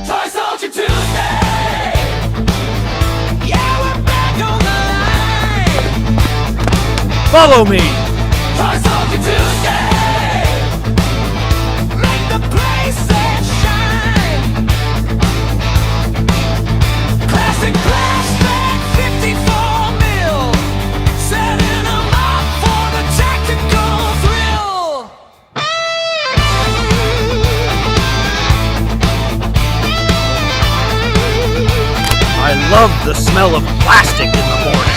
Toy Soldier Tuesday! Yeah, we're back on the line! Follow me! Toy Soldier Tuesday! Make the place shine! Classic plastic 54 mil! Setting them up for the tactical thrill! I love the smell of plastic in the morning.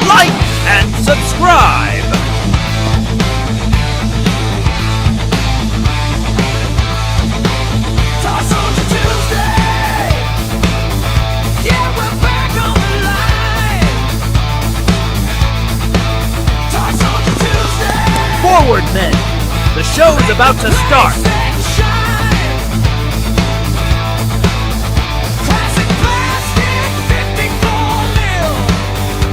Like and subscribe. Toy Soldier Tuesday! Yeah, we're back on the line! Toy Soldier Tuesday! Forward, men. The show's about to start. Classic plastic 54 mil,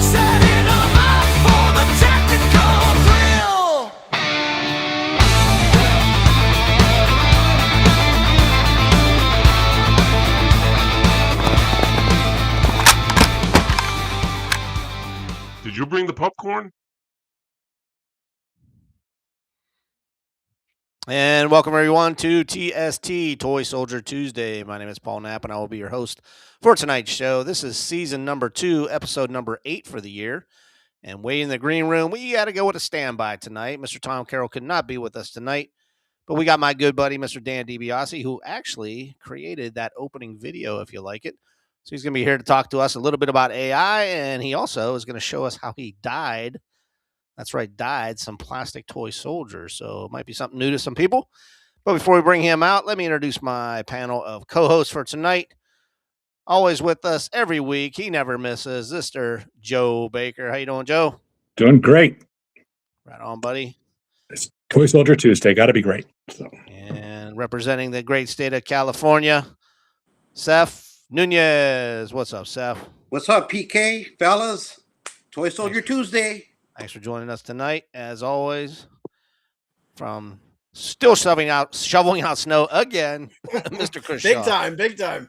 setting them up for the tactical thrill. Did you bring the popcorn? And welcome everyone to TST Toy Soldier Tuesday. My name is Paul Knapp and I will be your host for tonight's show. This is season number 2, episode number 8 for the year. And waiting in the green room, we got to go with a standby tonight. Mr. Tom Carroll could not be with us tonight, but we got my good buddy, Mr. Dan DiBiase, who actually created that opening video, if you like it. So he's going to be here to talk to us a little bit about AI, and he also is going to show us how he dyed. That's right, dyed some plastic toy soldiers. So it might be something new to some people. But before we bring him out, let me introduce my panel of co-hosts for tonight. Always with us every week. He never misses. Mr. Joe Baker. How you doing, Joe? Doing great. Right on, buddy. It's Toy Soldier Tuesday. Got to be great. So. And representing the great state of California, Seth Nunez. What's up, Seth? What's up, PK, fellas? Toy Soldier Tuesday. Thanks for joining us tonight, as always. From still shoveling out snow again, Mr. Chris Big Shaw. time, big time.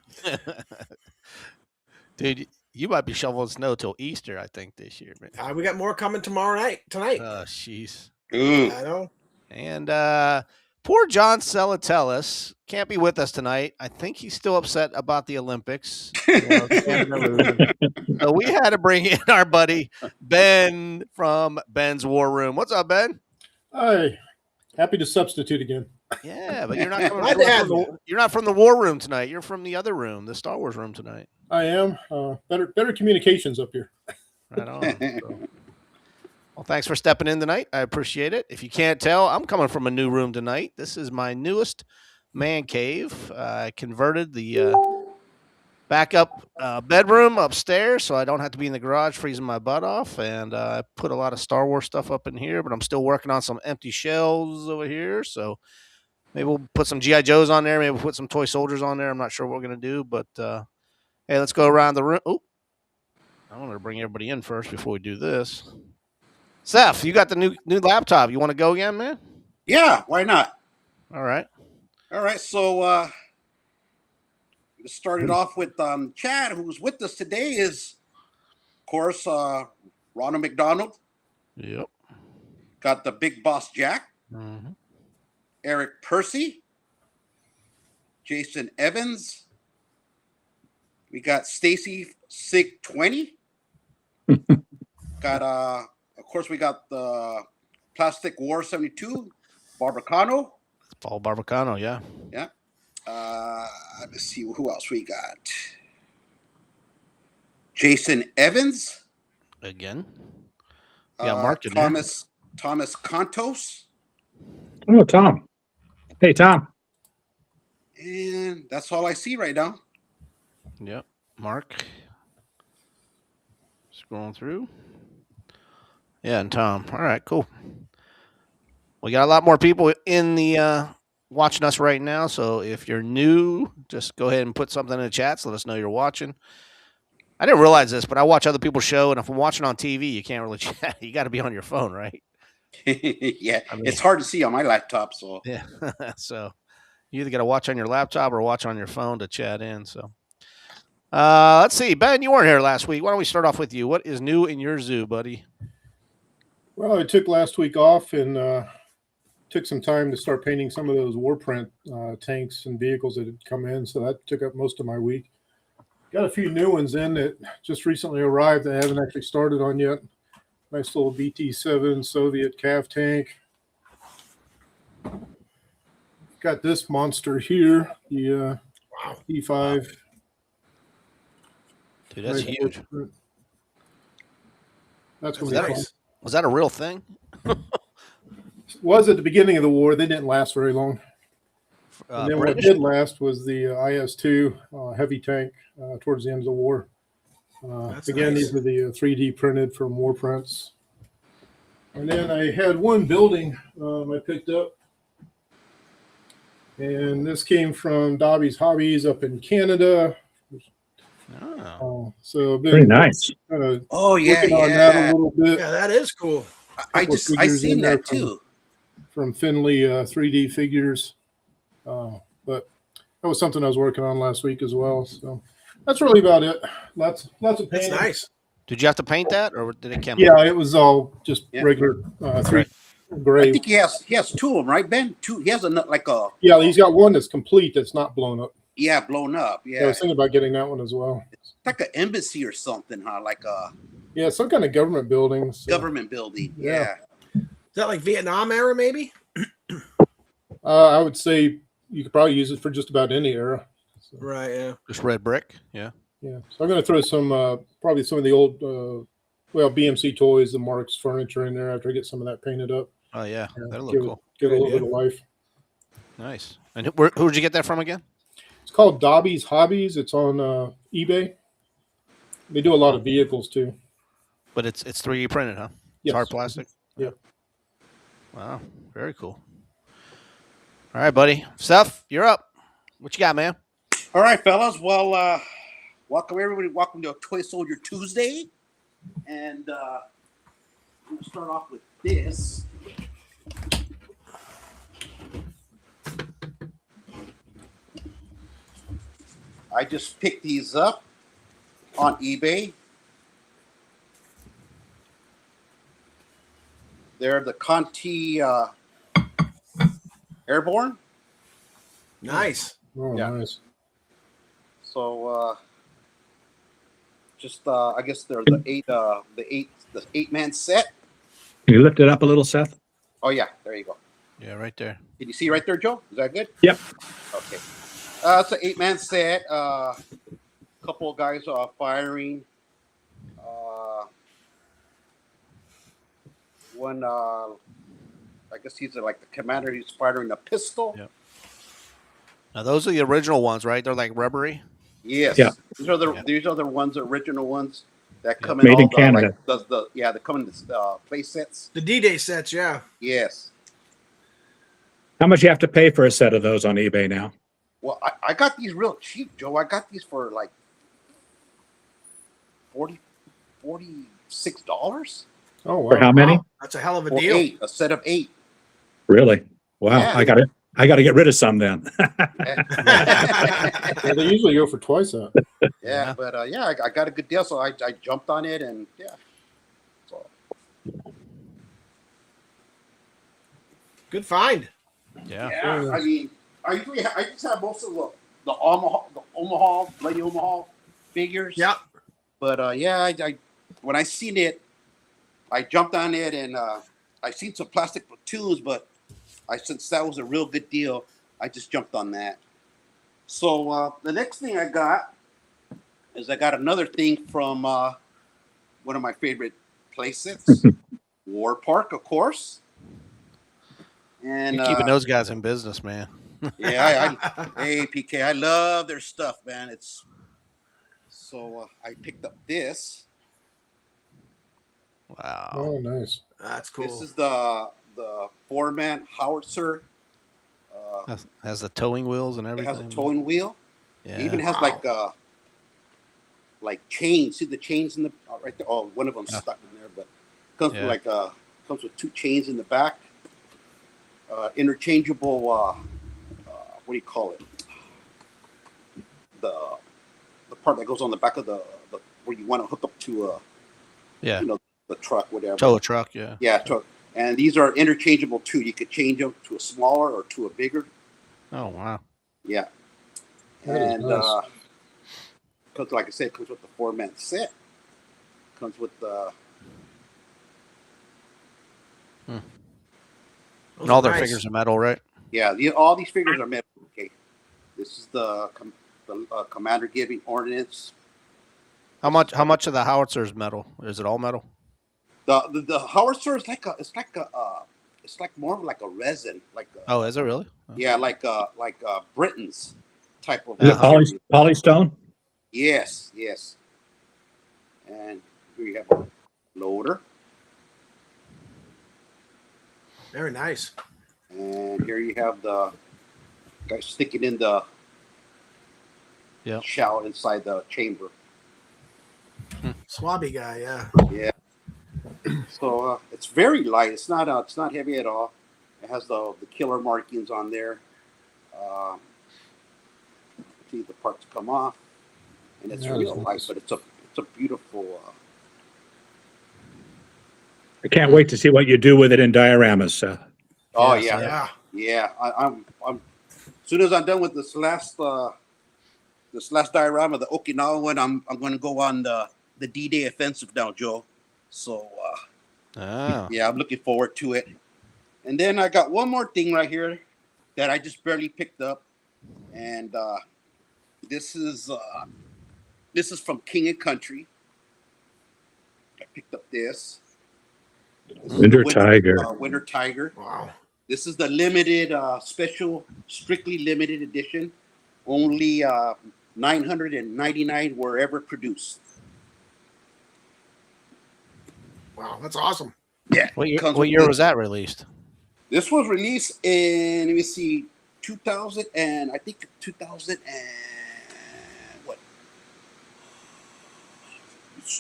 Dude, you might be shoveling snow till Easter, I think, this year. Man. We got more coming tonight. Oh, jeez. Ooh. I know. And poor John Selatellis can't be with us tonight. I think he's still upset about the Olympics. So we had to bring in our buddy Ben from Ben's War Room. What's up, Ben? Hi. Happy to substitute again. Yeah, but you're not coming Glad to have you. you're not from the War Room tonight. You're from the other room, the Star Wars room tonight. I am. Better communications up here. Right on. So. Well, thanks for stepping in tonight. I appreciate it. If you can't tell, I'm coming from a new room tonight. This is my newest man cave. I converted the backup bedroom upstairs so I don't have to be in the garage freezing my butt off. And I put a lot of Star Wars stuff up in here, but I'm still working on some empty shelves over here. So maybe we'll put some G.I. Joes on there. Maybe we'll put some toy soldiers on there. I'm not sure what we're going to do, but hey, let's go around the room. Oh, I want to bring everybody in first before we do this. Seth, you got the new laptop. You want to go again, man? Yeah, why not? All right. All right, so we started off with Chad, who's with us today, is, of course, Ronald McDonald. Yep. Got the Big Boss Jack. Mm-hmm. Eric Percy. Jason Evans. We got Stacy Sig 20. Got of course we got the Plastic War 72, Barbacano. Paul Barbacano, yeah. Yeah. Let's see who else we got. Jason Evans. Again. Yeah, Mark in there. Thomas Contos. Oh, Tom. Hey, Tom. And that's all I see right now. Yep. Mark. Scrolling through. Yeah, and Tom. All right, cool. We got a lot more people in the watching us right now. So if you're new, just go ahead and put something in the chat. So let us know you're watching. I didn't realize this, but I watch other people's show, and if I'm watching on TV, you can't really chat. You got to be on your phone, right? Yeah, I mean- it's hard to see on my laptop. So Yeah. So you either got to watch on your laptop or watch on your phone to chat in. So let's see. Ben, you weren't here last week. Why don't we start off with you? What is new in your zoo, buddy? Well, I took last week off and took some time to start painting some of those Warprint tanks and vehicles that had come in. So that took up most of my week. Got a few new ones in that just recently arrived. I haven't actually started on yet. Nice little BT-7 Soviet cav tank. Got this monster here, the E5. Dude, that's Nice huge. Warprint. That's going That's to be nice. Was that a real thing? fun. Was at the beginning of the war. They didn't last very long. And then what British? did last was the IS-2 heavy tank towards the end of the war. That's Again, nice. these are the 3D printed from Warprints. And then I had one building I picked up. And this came from Dobby's Hobbies up in Canada. Oh. So I've been Pretty nice. kind of oh yeah, working on that a yeah. little bit. Yeah, that is cool. I couple just I figures in seen there that too. From Finley 3D figures. But that was something I was working on last week as well. So that's really about it. Lots of That's painting. nice. Did you have to paint that, or did it come? Yeah, it was all just Yeah. regular three I gray. think he has two of them, right, Ben? Two. He has like a Yeah, he's got one that's complete that's not blown up. blown up. I Yeah, was thinking about getting that one as well. it's like an embassy or something, huh? Like a Yeah, some kind of government building. So, government building. Yeah. Yeah. Is that like Vietnam era, maybe? I would say you could probably use it for just about any era. So, Right, yeah. Just red brick. Yeah. yeah. So I'm going to throw some, probably some of the old, BMC toys, the Marks furniture in there after I get some of that painted up. Oh yeah, Yeah, that'll look give cool. Give it a Good little bit of life. Nice. And who'd you get that from again? It's called Dobby's Hobbies. It's on eBay. They do a lot of vehicles too. But it's 3D printed, huh? It's Yes. hard plastic. Yeah. Wow, very cool. All right, buddy. Seth, you're up. What you got, man? All right, fellas. Well, welcome everybody. Welcome to Toy Soldier Tuesday, and I'm gonna start off with this. I just picked these up on eBay. They're the Conti Airborne. Nice. Oh, Yeah. nice. So just I guess they're the eight man set. Can you lift it up a little, Seth? Oh yeah, there you go. Yeah, right there. Can you see right there, Joe? Is that good? Yep. Okay. It's an 8-man set. Couple of guys firing. One, I guess he's like the commander. He's firing a pistol. Yep. Now those are the original ones, right? They're like rubbery. Yes. Yeah. These are the Yeah. these are the ones, the original ones that Yeah. come in Made all in the Canada. like they come in the play sets. The D-Day sets, yeah. Yes. How much you have to pay for a set of those on eBay now? Well, I got these real cheap, Joe. I got these for like $46 Oh, wow. For how many? Wow, that's a hell of a for deal. 8, a set of 8. Really? Wow. Yeah. I got to get rid of some then. Yeah, they usually go for twice that. Yeah, Yeah. but I got a good deal, so I jumped on it, and yeah. So Good find. Yeah. yeah, I mean, I just have most of the Omaha Bloody Omaha figures. Yep. But yeah, I when I seen it, I jumped on it, and I seen some plastic platoons, but since that was a real good deal, I just jumped on that. So the next thing I got is I got another thing from one of my favorite places, War Park, of course. And You're keeping those guys in business, man. yeah, hey PK, I love their stuff, man. It's so I picked up this. Wow. Oh, nice. That's cool. This is the 4-man howitzer. Has the towing wheels and It everything. has a towing wheel. Yeah. It even has Wow. like like chains. See the chains in the right there. Oh, one of them stuck in there, but comes Yeah. with comes with 2 chains in the back. Interchangeable. What do you call it? The part that goes on the back of the where you want to hook up to Yeah. you know, the truck, whatever. Tow a truck. Yeah. Yeah, truck. And these are interchangeable too. You could change them to a smaller or to a bigger. Oh wow. Yeah. That is And nice. comes, like I said, comes with the 4-man set. Comes with the Those And all are their nice. figures are metal, right? all these figures are metal. Okay, this is the commander giving ordnance. How much of the howitzer is metal? Is it all metal? The howitzer is it's like more of like a resin, Oh, is it really? yeah, like Britain's type of Is it Uh-huh. polystone? Yes. And here you have a loader, Very nice. and here you have the guy sticking in the Yep. shell inside the chamber. Swabby guy, yeah. Yeah. So it's very light. It's not heavy at all. It has the killer markings on there. See the parts come off, and it's Yeah, real that's light, nice. but it's a beautiful. I can't wait to see what you do with it in dioramas. Oh Yes, yeah, yeah. I'm as soon as I'm done with this last diorama, the Okinawa one, I'm going to go on the D-Day offensive now, Joe. So Oh. yeah, I'm looking forward to it. And then I got one more thing right here that I just barely picked up, and this is from King and Country. I picked up this. This is Winter the Tiger. Winter Tiger. Wow. This is the limited, special, strictly limited edition. Only 999 were ever produced. Wow, that's awesome. Yeah. What year, comes what with year this. was that released? This was released in, let me see, 2000 and I think 2000 and what? It's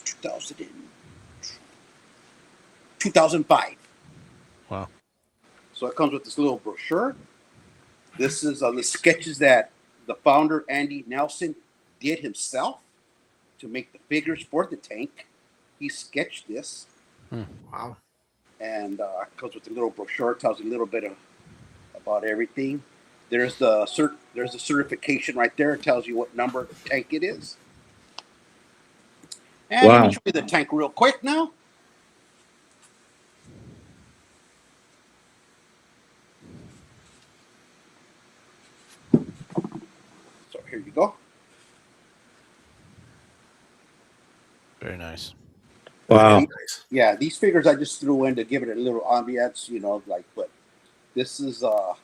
2005. Wow. So it comes with this little brochure. This is the sketches that the founder, Andy Nelson, did himself to make the figures for the tank. He sketched this, Wow. and comes with a little brochure. Tells you a little bit about everything. There's the certification right there. It tells you what number tank it is. And let Wow. me show you the tank real quick now. So here you go. Very nice. Wow. Nice. Yeah, these figures I just threw in to give it a little ambiance, but this is the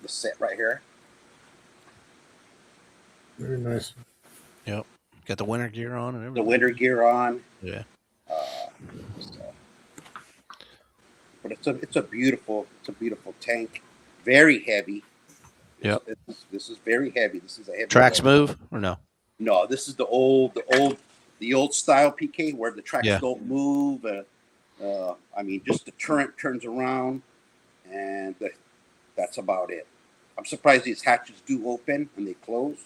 set right here. Very nice. Yep. Got the winter gear on and The everything. winter gear on. Yeah. So. But it's a beautiful tank. Very heavy. Yep. This is very heavy. This is a heavy Tracks load. move or no? No, this is the old style PK where the tracks Yeah. don't move. Just the turret turns around, and that's about it. I'm surprised these hatches do open and they close.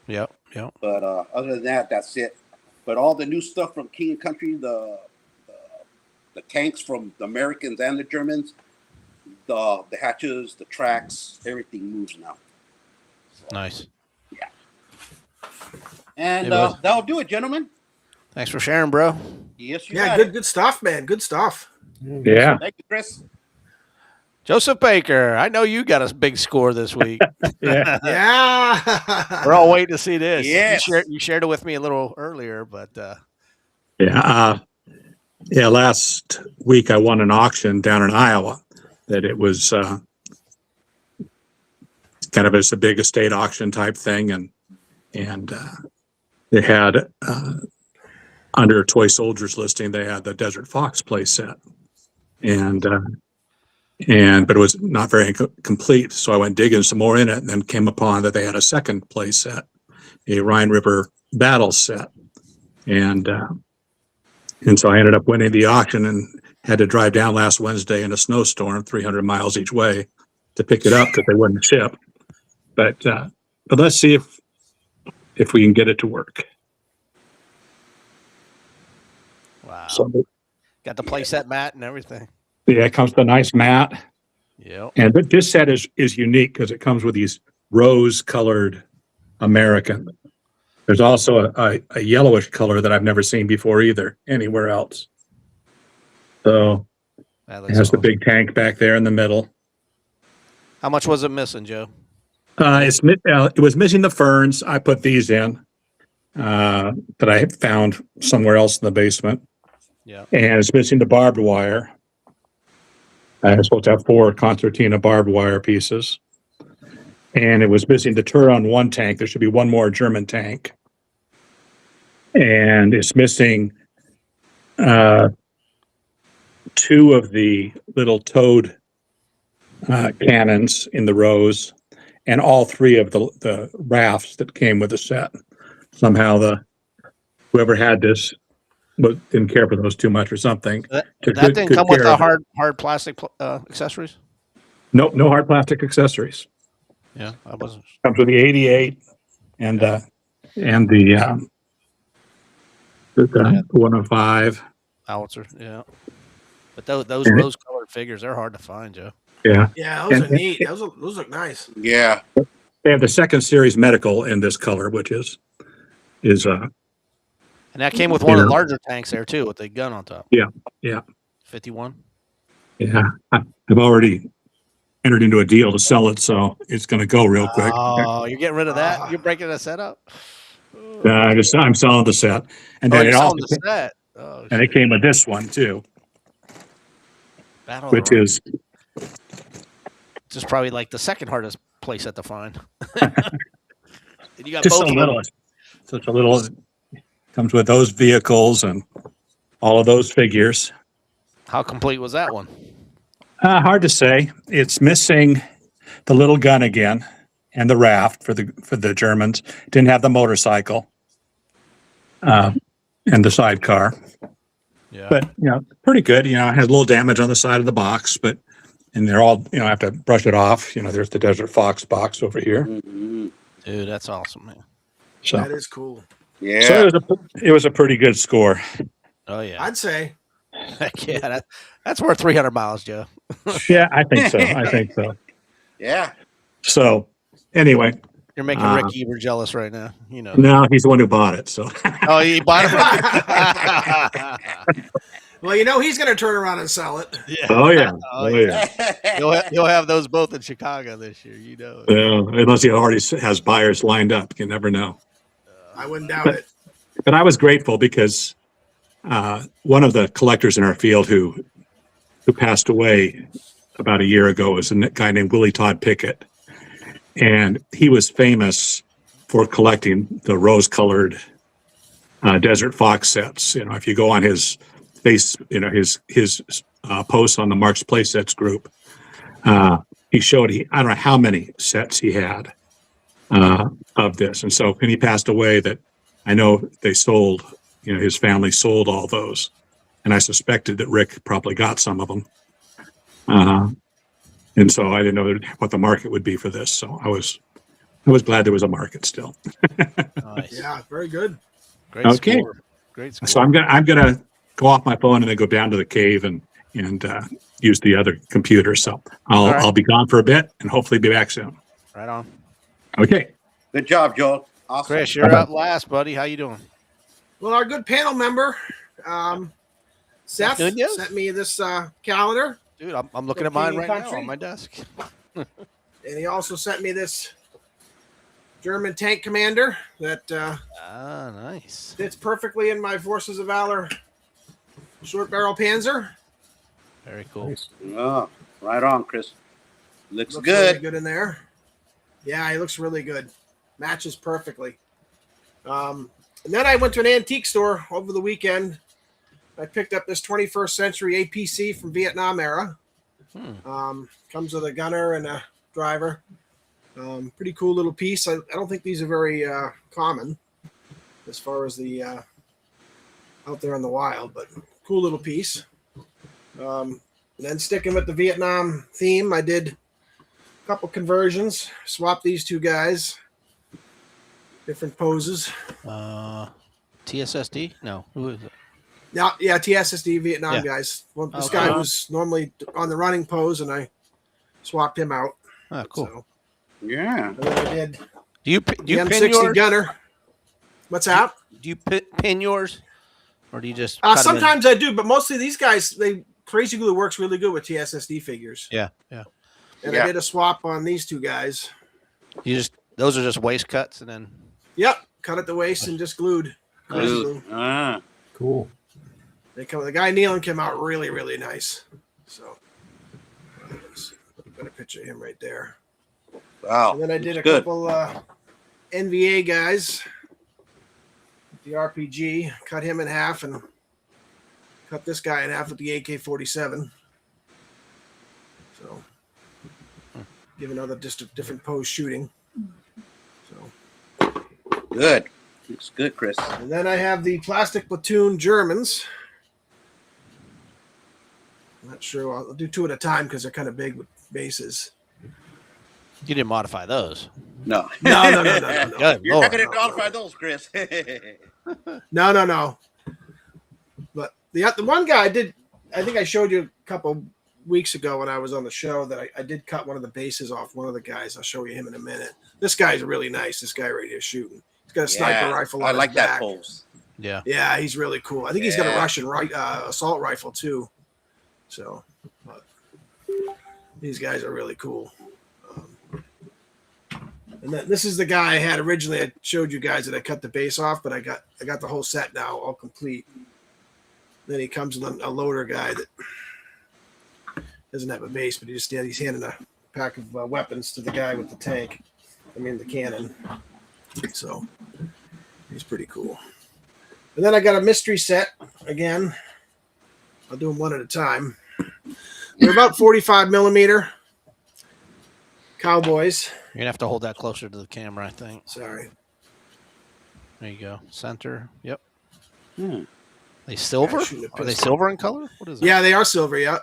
Yep. But other than that, that's it. But all the new stuff from King and Country, the tanks from the Americans and the Germans, the hatches, the tracks, everything moves now. So, Nice. yeah. And Hey, bud. that'll do it, gentlemen. Thanks for sharing, bro. Yes, you Yeah, got it. good stuff, man. Good stuff. Yeah. Thank you, Chris. Joseph Baker, I know you got a big score this week. Yeah. Yeah. We're all waiting to see this. Yes. You shared it with me a little earlier, but Yeah. Yeah. Last week I won an auction down in Iowa that it was kind of a big estate auction type thing. And they had under a Toy Soldiers listing, they had the Desert Fox play set. But it was not very complete. So I went digging some more in it and then came upon that they had a second play set. a Rhine River battle set. And so I ended up winning the auction and had to drive down last Wednesday in a snowstorm, 300 miles each way to pick it up because they wouldn't ship. But let's see if we can get it to work. Wow. So, Got the playset mat and everything. yeah, it comes with a nice mat. Yep. And this set is unique because it comes with these rose-colored American. There's also a yellowish color that I've never seen before either anywhere else. So That it looks has the awesome. big tank back there in the middle. How much was it missing, Joe? It was missing the ferns. I put these in that I had found somewhere else in the basement. Yeah. And it's missing the barbed wire. I was supposed to have 4 concertina barbed wire pieces. And it was missing the Turon 1 tank. There should be one more German tank. And it's missing 2 of the little towed cannons in the rows, and all 3 of the rafts that came with the set. Somehow whoever had this didn't care for those too much or something. That Took didn't good come with care the of it. hard plastic accessories? No hard plastic accessories. Yeah, I wasn't. Comes with the 88 and the 105. Howitzer, yeah. But those rose-colored figures, they're hard to find, Joe. Yeah. Yeah, those And- are neat. Those look nice. Yeah. They have the 2nd series medical in this color, which is And that came with one of the Yeah. larger tanks there, too, with the gun on top. Yeah. 51? yeah. I've already entered into a deal to sell it, so it's going to go real quick. Oh, you're getting rid of that? You're breaking the set up? I'm selling the set, and Oh, then you're it also selling the set. Oh, and it came with this one too, Battle of the which Rose. is Just probably like the second hardest playset to find. And you got just both so of little. them. Such a little. Comes with those vehicles and all of those figures. How complete was that one? Hard to say. It's missing the little gun again and the raft for the Germans. Didn't have the motorcycle and the sidecar. Yeah. But pretty good. It has a little damage on the side of the box, and they're all I have to brush it off. There's the Desert Fox box over here. Mm-hmm. Dude, that's awesome, man. So, That is cool. Yeah. so it was a pretty good score. Oh, yeah. I'd say. Heck yeah, that's worth 300 miles, Joe. Yeah, I think so. Yeah. So anyway, You're making Rick Eber jealous right now. no, he's the one who bought it. So Oh, he bought it? Well, he's going to turn around and sell it. Yeah. oh yeah. You'll have those both in Chicago this year. Unless he already has buyers lined up, you never know. I wouldn't doubt it. But I was grateful because one of the collectors in our field who passed away about a year ago was a guy named Willie Todd Pickett, and he was famous for collecting the rose-colored Desert Fox sets. If you go on his face, his posts on the Mark's Playsets group, he showed I don't know how many sets he had of this, and so when he passed away, that I know they sold. His family sold all those, and I suspected that Rick probably got some of them. And so I didn't know what the market would be for this. So I was glad there was a market still. Nice. Yeah, very good. Great Okay. score. Great score. So I'm gonna go off my phone and then go down to the cave and use the other computer. So right. I'll be gone for a bit and hopefully be back soon. Right on. Okay. Good job, Joel. Awesome. Chris, you're up last, buddy. How you doing? Well, our good panel member, Seth, Good news. sent me this calendar, Dude, I'm looking at mine right now on my desk. and he also sent me this German tank commander that Nice. fits perfectly in my Forces of Valor short barrel Panzer. Very cool. Oh, right on, Chris. Looks Looks good. really good in there. Yeah, he looks really good. Matches perfectly. And then I went to an antique store over the weekend. I picked up this 21st century APC from Vietnam era. Comes with a gunner and a driver. Pretty cool little piece. I don't think these are very common as far as the out there in the wild, but cool little piece. And then sticking with the Vietnam theme, I did a couple conversions, swapped these two guys, different poses. TSSD? No. Who is it? Yeah, TSSD Vietnam Yeah. guys. Well, this Okay. guy was normally on the running pose, and I swapped him out. Oh, cool. So, Yeah. and then I did Do you the pin M60 yours? gunner. What's that? Do you pin yours, or do you just cut 'em in? Sometimes I do, but mostly these guys, Crazy Glue works really good with TSSD figures. Yeah. And Yeah. I did a swap on these two guys. Those are just waist cuts, and then Yep, cut at the waist and just glued. Crazy Dude. glue. Cool. The guy kneeling came out really, really nice. So, got a picture of him right there. Wow. And then I did a Good. couple NVA guys. With the RPG, cut him in half and cut this guy in half with the AK-47. So, give another just different pose shooting. So, Good. Looks good, Chris. and then I have the plastic platoon Germans. I'm not sure. I'll do two at a time because they're kind of big with bases. you didn't modify those. No. No. Good You're Lord. not going to qualify those, Chris. No. But the one guy I think I showed you a couple weeks ago when I was on the show that I did cut one of the bases off one of the guys. I'll show you him in a minute. This guy's really nice. This guy right here shooting. He's got a sniper rifle on I his like that back. pose. Yeah. Yeah, he's really cool. I think he's got a Yeah. Russian assault rifle too. So, but these guys are really cool. And then this is the guy I had originally. I showed you guys that I cut the base off, but I got the whole set now, all complete. Then he comes with a loader guy that doesn't have a base, but he's handing a pack of weapons to the guy with the tank. I mean the cannon. So he's pretty cool. And then I got a mystery set again. I'll do them one at a time. They're about 45 millimeter cowboys. You're gonna have to hold that closer to the camera, I think. Sorry. There you go. Center. Yep. Hmm. They silver? Yeah, shooting a Are they pistol. silver in color? What is it? Yeah, they are silver. Yeah,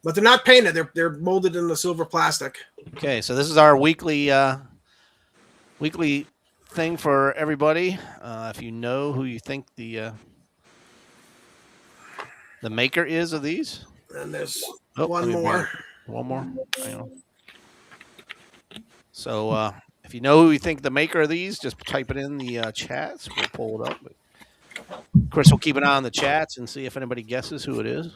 but they're not painted. They're molded in the silver plastic. Okay, so this is our weekly thing for everybody. If you know who you think the maker is of these. And there's Oh, one let me bring more. it. One more. Hang on. So if you know who you think the maker of these, just type it in the chats. We'll pull it up. Chris will keep an eye on the chats and see if anybody guesses who it is.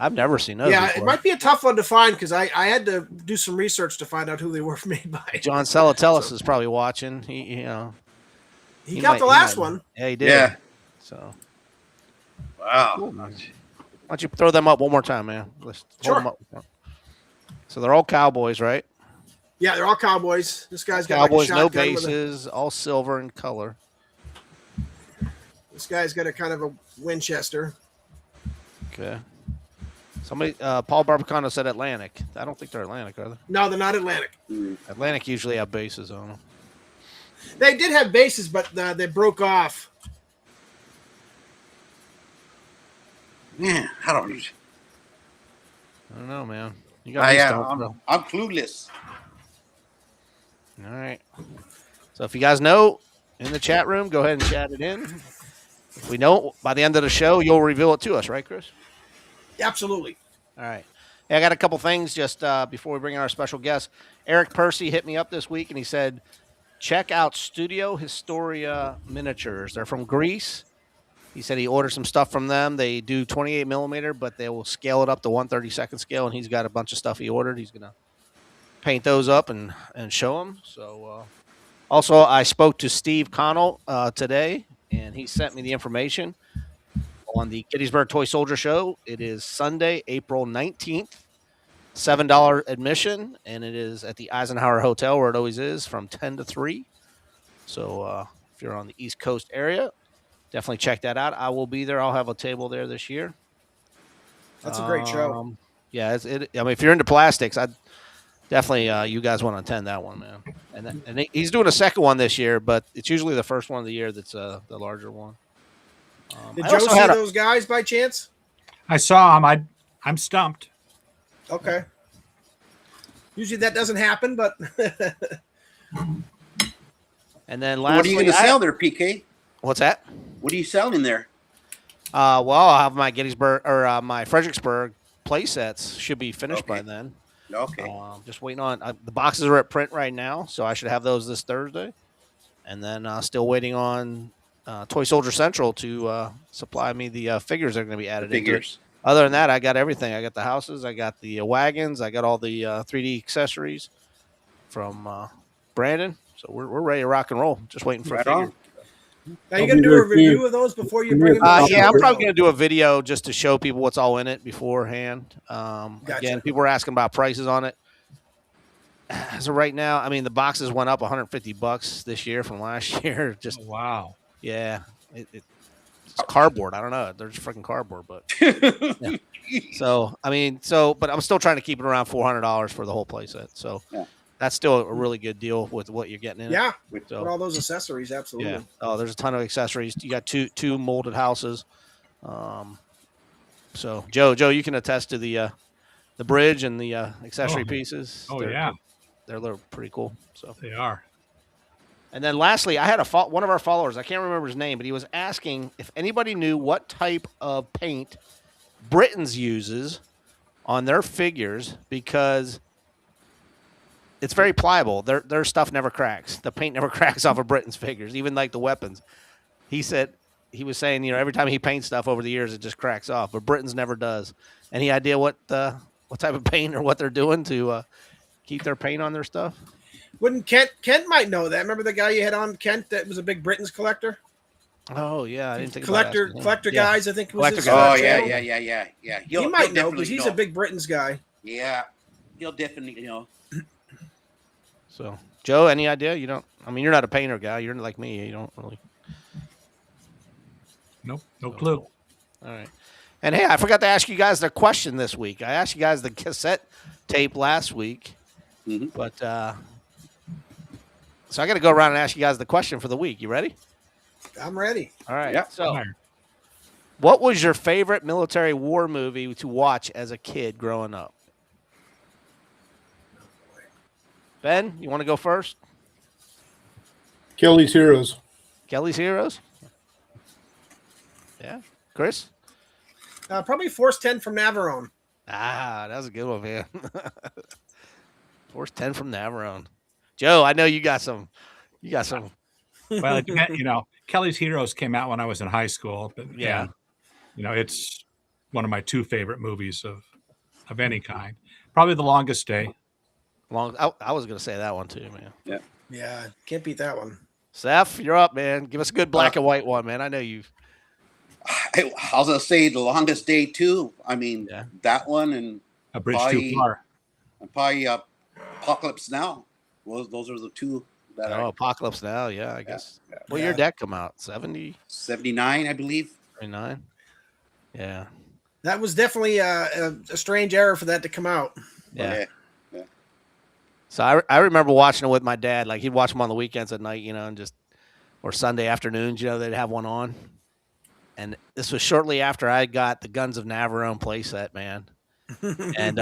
I've never seen those Yeah, before. it might be a tough one to find because I had to do some research to find out who they were made by. John Salatellis is probably watching. He He he got might- the he last might- one. Yeah, he did. Yeah. So Wow. cool. Why don't you throw them up one more time, man? Let's Sure. hold them up. So they're all cowboys, right? Yeah, they're all cowboys. This guy's got Cowboys, like a no shotgun with bases, all silver in color. this guy's got a kind of a Winchester. Okay. Somebody, Paul Barbacano said Atlantic. I don't think they're Atlantic, are they? No, they're not Atlantic. Atlantic usually have bases on them. They did have bases, but they broke off. Man, I don't. I don't know, man. You got me stumped, bro. I'm clueless. All right. So if you guys know in the chat room, go ahead and chat it in. If we know by the end of the show, you'll reveal it to us, right, Chris? Absolutely. All right. Hey, I got a couple things just before we bring in our special guest. Eric Percy hit me up this week, and he said, check out Studio Historia Miniatures. They're from Greece. He said he ordered some stuff from them. They do 28 millimeter, but they will scale it up to 1/32 scale, and he's got a bunch of stuff he ordered. He's going to paint those up and show them. So also, I spoke to Steve Connell today, and he sent me the information on the Gettysburg Toy Soldier Show. It is Sunday, April 19th, $7 admission, and it is at the Eisenhower Hotel where it always is from 10 to 3. So if you're on the East Coast area, definitely check that out. I will be there. I'll have a table there this year. That's a great show. Yeah, I mean, if you're into plastics, definitely, you guys want to attend that one, man. And he's doing a second one this year, but it's usually the first one of the year that's the larger one. Did I Joe also see had those guys by chance? I saw him. I'm stumped. Okay. Usually that doesn't happen, but and then What are lastly, you going to sell there, PK? what's that? What are you selling there? Well, I'll have my Gettysburg or my Fredericksburg play sets should be finished by Okay. then. Okay. Just waiting on the boxes are at print right now, so I should have those this Thursday. And then still waiting on Toy Soldier Central to supply me the figures that are going to be added into it. Figures. Other than that, I got everything. I got the houses, I got the wagons, I got all the 3D accessories from Brandon. So we're ready to rock and roll. Just waiting for Right a figure. on. now you gonna do a review of those before you bring them? to the Yeah, I'm show? probably going to do a video just to show people what's all in it beforehand. Gotcha. Again, people were asking about prices on it. So right now, I mean, the boxes went up $150 this year from last year. Just Wow. yeah, it's cardboard. I don't know. They're just freaking cardboard, but yeah. So I mean, but I'm still trying to keep it around $400 for the whole playset. So Yeah. that's still a really good deal with what you're getting in it. Yeah, So, with all those accessories, absolutely. yeah. Oh, there's a ton of accessories. You got two molded houses. So Joe, you can attest to the bridge and the accessory pieces. Oh, They're- yeah. they're pretty cool. So They are. and then lastly, I had one of our followers. I can't remember his name, but he was asking if anybody knew what type of paint Britons uses on their figures because it's very pliable. Their stuff never cracks. The paint never cracks off of Britain's figures, even like the weapons. He was saying, every time he paints stuff over the years, it just cracks off, but Britain's never does. Any idea what type of paint or what they're doing to keep their paint on their stuff? Wouldn't Kent might know that? Remember the guy you had on, Kent, that was a big Britain's collector? Oh yeah, I didn't think about asking him. Collector Yeah. guys, I think was Collector his guys. Oh channel. yeah. He might know because he's a big Britain's guy. Yeah, he'll definitely know. So, Joe, any idea? You don't. I mean, you're not a painter guy. You're like me. You don't really. Nope. No clue. All right. And hey, I forgot to ask you guys the question this week. I asked you guys the cassette tape last week, Mhm. but so I got to go around and ask you guys the question for the week. You ready? I'm ready. All right. Yeah. So, what was your favorite military war movie to watch as a kid growing up? Ben, you want to go first? Kelly's Heroes. Kelly's Heroes? Yeah. Chris? Probably Force 10 from Navarone. Ah, that was a good one, man. Force 10 from Navarone. Joe, I know you got some. Well, it depends, Kelly's Heroes came out when I was in high school. But, Yeah. It's one of my two favorite movies of any kind. Probably The Longest Day. I was going to say that one too, man. Yeah, can't beat that one. Seth, you're up, man. Give us a good black and white one, man. I know you've. I was gonna say The Longest Day too. I mean, Yeah. that one and A Bridge Probably- Too Far. probably Apocalypse Now. Those are the two that Oh, are Apocalypse Now. Yeah, I guess. yeah. What year did that come out? 70, 79, I believe. 79? Yeah. That was definitely a strange era for that to come out. Yeah. Yeah. So I remember watching it with my dad. Like he'd watch them on the weekends at night, and or Sunday afternoons, they'd have one on. And this was shortly after I got the Guns of Navarone playset, man. And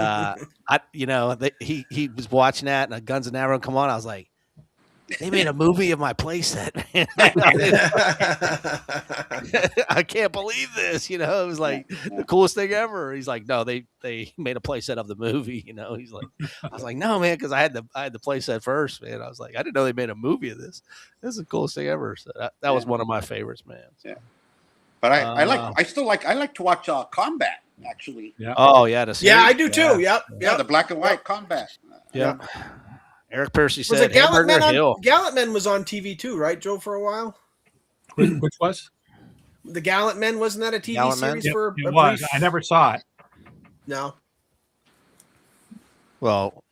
he was watching that, and the Guns of Navarone come on. I was like, they made a movie of my playset, man. I can't believe this. It was like the coolest thing ever. He's like, no, they made a playset of the movie. He's like, I was like, no, man, because I had the playset first, man. I was like, I didn't know they made a movie of this. This is the coolest thing ever. So that was one of my favorites, man. So, Yeah. But I like to watch Combat actually. Yeah. oh yeah, Yeah, I do too. Yep. Yeah, the black and white Combat. Yeah. Eric Piercy Was said it Gallant Hamburger Men Hill. Gallant Men was on TV too, right, Joe, for a while? Which was? The Gallant Men, wasn't that a TV Gallant Men? series Yep, for it a was. brief? I never saw it. No. Well,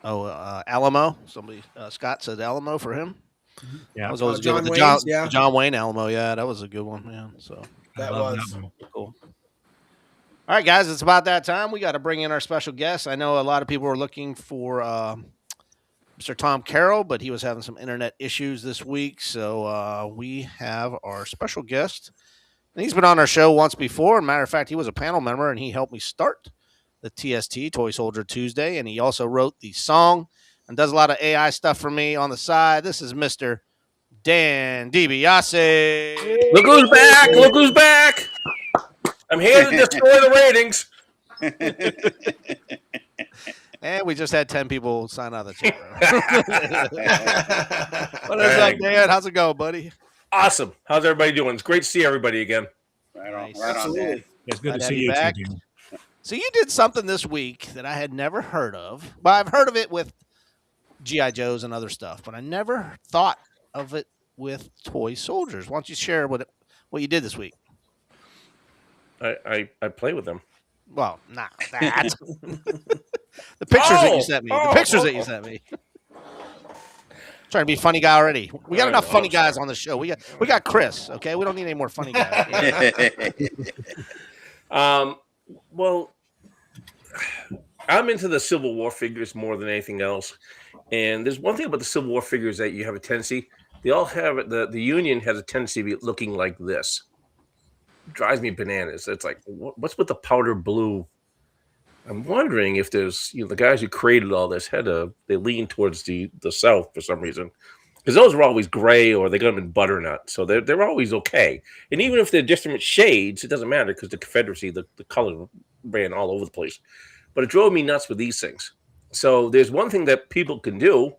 Alamo. Somebody, Scott said Alamo for him. Yeah. That was always John good. Wayne's, yeah. The John Wayne Alamo. Yeah, that was a good one, man. So That I love was. one. cool. All right, guys, it's about that time. We got to bring in our special guest. I know a lot of people are looking for Mr. Tom Carroll, but he was having some internet issues this week. So we have our special guest. And he's been on our show once before. Matter of fact, he was a panel member, and he helped me start the TST, Toy Soldier Tuesday. And he also wrote the song and does a lot of AI stuff for me on the side. This is Mr. Dan DiBiase. Look who's back! Look who's back! I'm here to destroy the ratings. And we just had 10 people sign out of the chat room. What is up, Dan? How's it going, buddy? Awesome. How's everybody doing? It's great to see everybody again. Right on, Nice. right on, Dan. It's good Glad to to have see you you back. too, Dean. So you did something this week that I had never heard of. But I've heard of it with G.I. Joes and other stuff, but I never thought of it with toy soldiers. Why don't you share what you did this week? I play with them. Well, not that. The pictures that you sent me. The pictures that you sent me. Trying to be a funny guy already. We got enough funny guys on the show. We got Chris. Okay, we don't need any more funny guys. Well, I'm into the Civil War figures more than anything else. And there's one thing about the Civil War figures that you have a tendency. They all have the Union has a tendency to be looking like this. Drives me bananas. It's like, what's with the powder blue? I'm wondering if there's, the guys who created all this they lean towards the South for some reason, because those were always gray or they got them in butternut, so they're always okay. And even if they're different shades, it doesn't matter because the Confederacy, the color ran all over the place. But it drove me nuts with these things. So there's one thing that people can do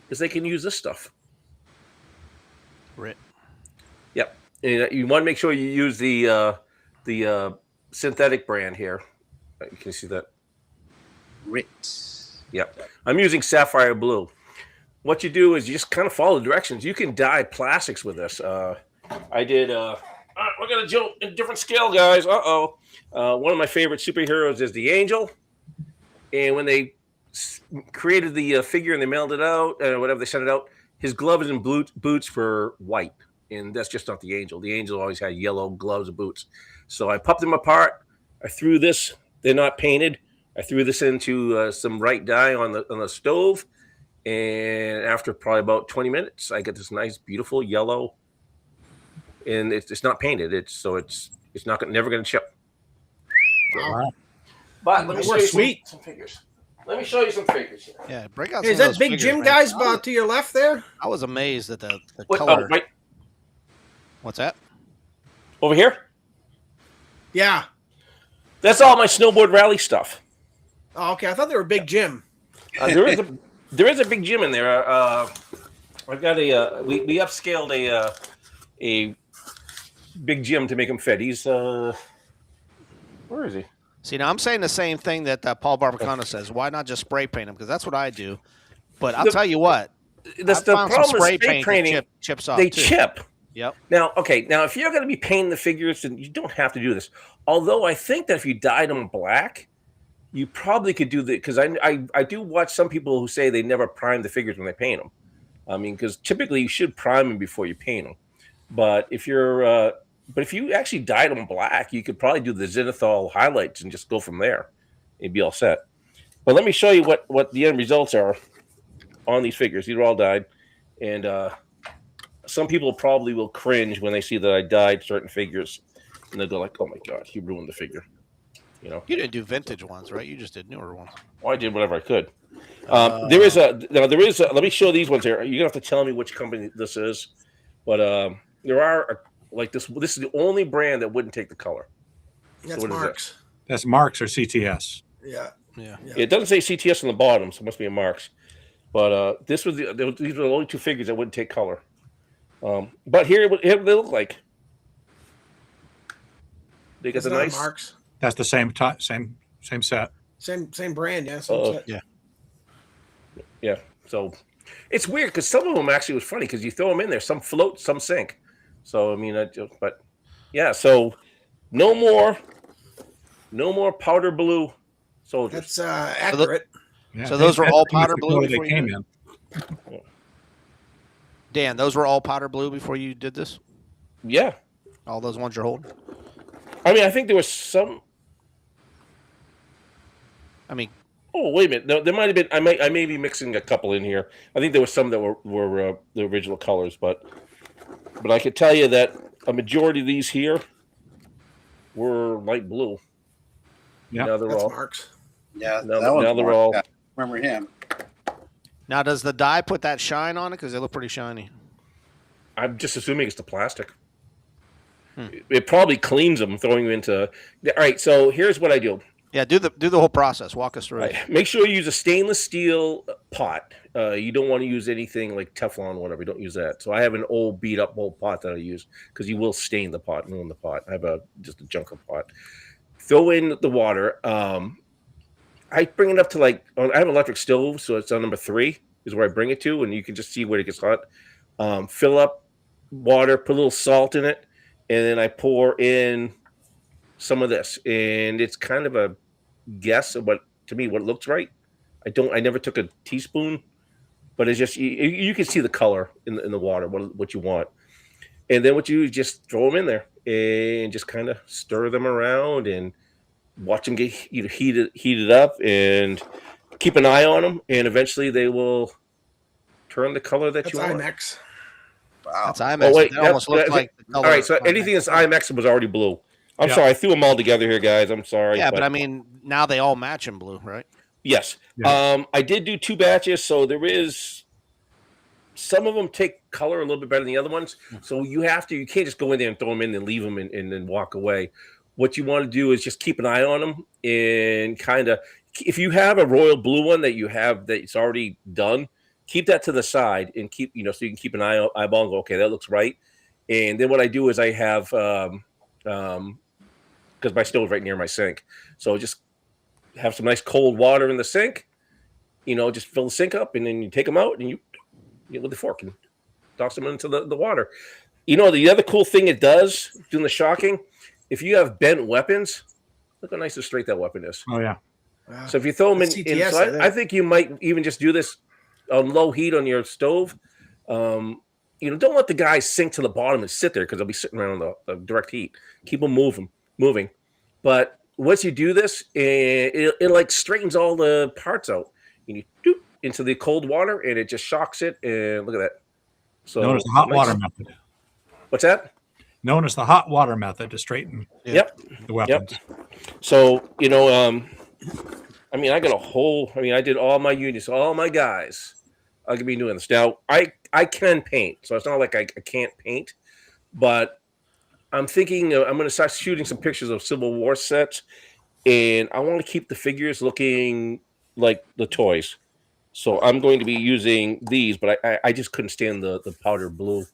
is they can use this stuff. Right. Yep. And you want to make sure you use the synthetic brand here. You can see that. Ritz. Yep. I'm using sapphire blue. What you do is you just kind of follow the directions. You can dye plastics with this. I did. We're gonna jump in a different scale, guys. One of my favorite superheroes is the Angel, and when they created the figure and they mailed it out, whatever they sent it out, his gloves and boots were white, and that's just not the Angel. The Angel always had yellow gloves and boots. So I popped them apart. I threw this. They're not painted. I threw this into some right dye on the stove, and after probably about 20 minutes, I get this nice, beautiful yellow, and it's not painted. It's never going to chip. Wow. But let me show you Sweet. some figures. Let me show you some figures here. Yeah, break out. Hey, is some of that those Big figures, Jim man. guys to your left there? I was amazed at the What, color. right What's that? over here? Yeah. That's all my snowboard rally stuff. Oh, okay. I thought they were Big Jim. There is a big gym in there. I've got we upscaled a big gym to make him fit. He's where is he? See, now I'm saying the same thing that Paul Barbacano says. Why not just spray paint them? Because that's what I do. But I'll tell you what. That's I've the found some problem with spray spray paint that painting. chips off They too. chip. Yep. Now, if you're going to be painting the figures, then you don't have to do this. Although I think that if you dyed them black, you probably could do that, because I do watch some people who say they never prime the figures when they paint them. I mean, because typically you should prime them before you paint them. But if you actually dyed them black, you could probably do the zenithal highlights and just go from there. It'd be all set. But let me show you what the end results are on these figures. These are all dyed, and some people probably will cringe when they see that I dyed certain figures, and they'll go like, "Oh my god, you ruined the figure." You didn't do vintage ones, right? You just did newer ones. Well, I did whatever I could. There is a. Let me show these ones here. You're gonna have to tell me which company this is, but there are like this. This is the only brand that wouldn't take the color. That's what is Marks. That's Marks or CTS. Yeah. Yeah. It doesn't say CTS on the bottom, so it must be a Marks. But these were the only two figures that wouldn't take color. But here they look like. They got It's the not nice. Marks. That's the same set. Same brand, yeah. Same set. Yeah. Yeah. So it's weird because some of them actually was funny because you throw them in there, some float, some sink. So I mean, but yeah. So no more powder blue soldiers. That's accurate. Yeah, So those were that's all pretty much powder the blue color they before you came did in. Dan, those were all powder blue before you did this? Yeah. All those ones you're holding? I mean, I think there was some. I mean, Oh, wait a minute. No, there might have been. I may be mixing a couple in here. I think there was some that were the original colors, but I can tell you that a majority of these here were light blue. Yep. Now they're That's all. Marks. Yeah, Now, that one's now they're Mark. all. Yeah, remember him? now does the dye put that shine on it? Because they look pretty shiny. I'm just assuming it's the plastic. It probably cleans them, throwing them into. All right, so here's what I do. Yeah, do the whole process. Walk us through it. Right. Make sure you use a stainless steel pot. You don't want to use anything like Teflon, whatever. Don't use that. So I have an old beat up old pot that I use because you will stain the pot, ruin the pot. I have just a junker pot. Throw in the water. I bring it up to I have an electric stove, so it's on number 3 is where I bring it to, and you can just see where it gets hot. Fill up water, put a little salt in it, and then I pour in some of this, and it's kind of a guess of what looks right. I never took a teaspoon, but it's just you can see the color in the water, what you want, and then what you do is just throw them in there and just kind of stir them around and watch them get heated up, and keep an eye on them, and eventually they will turn the color that That's you want. IMAX. Wow. That's IMAX. Oh, wait, That almost looks that's- like the color. All right, so of anything that's IMAX was already blue. I'm Yeah. sorry, I threw them all together here, guys. I'm sorry. Yeah, but I mean, now they all match in blue, right? Yes. Yeah. I did do 2 batches, so there is some of them take color a little bit better than the other ones. So you can't just go in there and throw them in and leave them and then walk away. What you want to do is just keep an eye on them and kind of, if you have a royal blue one that you have that's already done, keep that to the side and keep, so you can keep an eyeball and go, okay, that looks right. And then what I do is I have, because my stove right near my sink, so just have some nice cold water in the sink. Just fill the sink up, and then you take them out, and you with the fork and toss them into the water. The other cool thing it does, doing the shocking, if you have bent weapons, look how nice and straight that weapon is. Oh yeah. Wow. So if you throw them in, That's CTS, so I think. I think you might even just do this on low heat on your stove. Don't let the guys sink to the bottom and sit there because they'll be sitting around the direct heat. Keep them moving. But once you do this, it like straightens all the parts out. And you doop into the cold water, and it just shocks it. And look at that. So Known as the hot nice. water method. What's that? Known as the hot water method to straighten Yep. the weapons. So I got a whole. I did all my units, all my guys. I could be doing this now. I can paint, so it's not like I can't paint, but I'm thinking I'm going to start shooting some pictures of Civil War sets, and I want to keep the figures looking like the toys. So I'm going to be using these, but I just couldn't stand the powder blue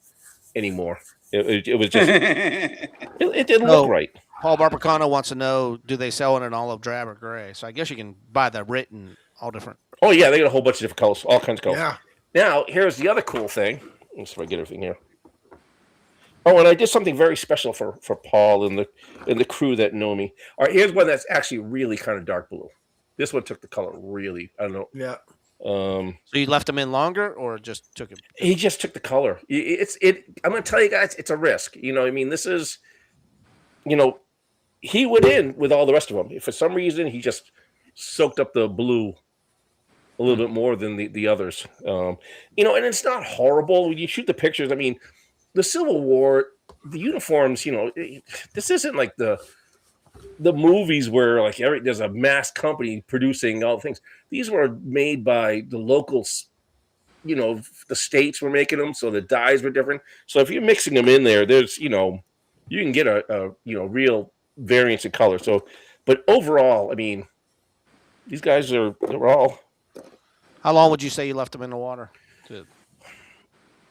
anymore. It was just it didn't So- look right. Paul Barbacano wants to know, do they sell in an olive drab or gray? So I guess you can buy the written all different. Oh yeah, they got a whole bunch of different colors, all kinds of colors. Yeah. Now, here's the other cool thing. Let's see if I get everything here. Oh, and I did something very special for Paul and the crew that know me. All right, here's one that's actually really kind of dark blue. This one took the color really. I don't know. Yeah. So you left them in longer or just took it? He just took the color. I'm going to tell you guys, it's a risk. This is, he went in with all the rest of them. If for some reason he just soaked up the blue a little bit more than the others. And it's not horrible. When you shoot the pictures, the Civil War, the uniforms, this isn't like the movies where there's a mass company producing all the things. These were made by the locals, the states were making them, so the dyes were different. So if you're mixing them in there, there's, you can get a real variance in color. So, but overall, these guys they're all. How long would you say you left them in the water?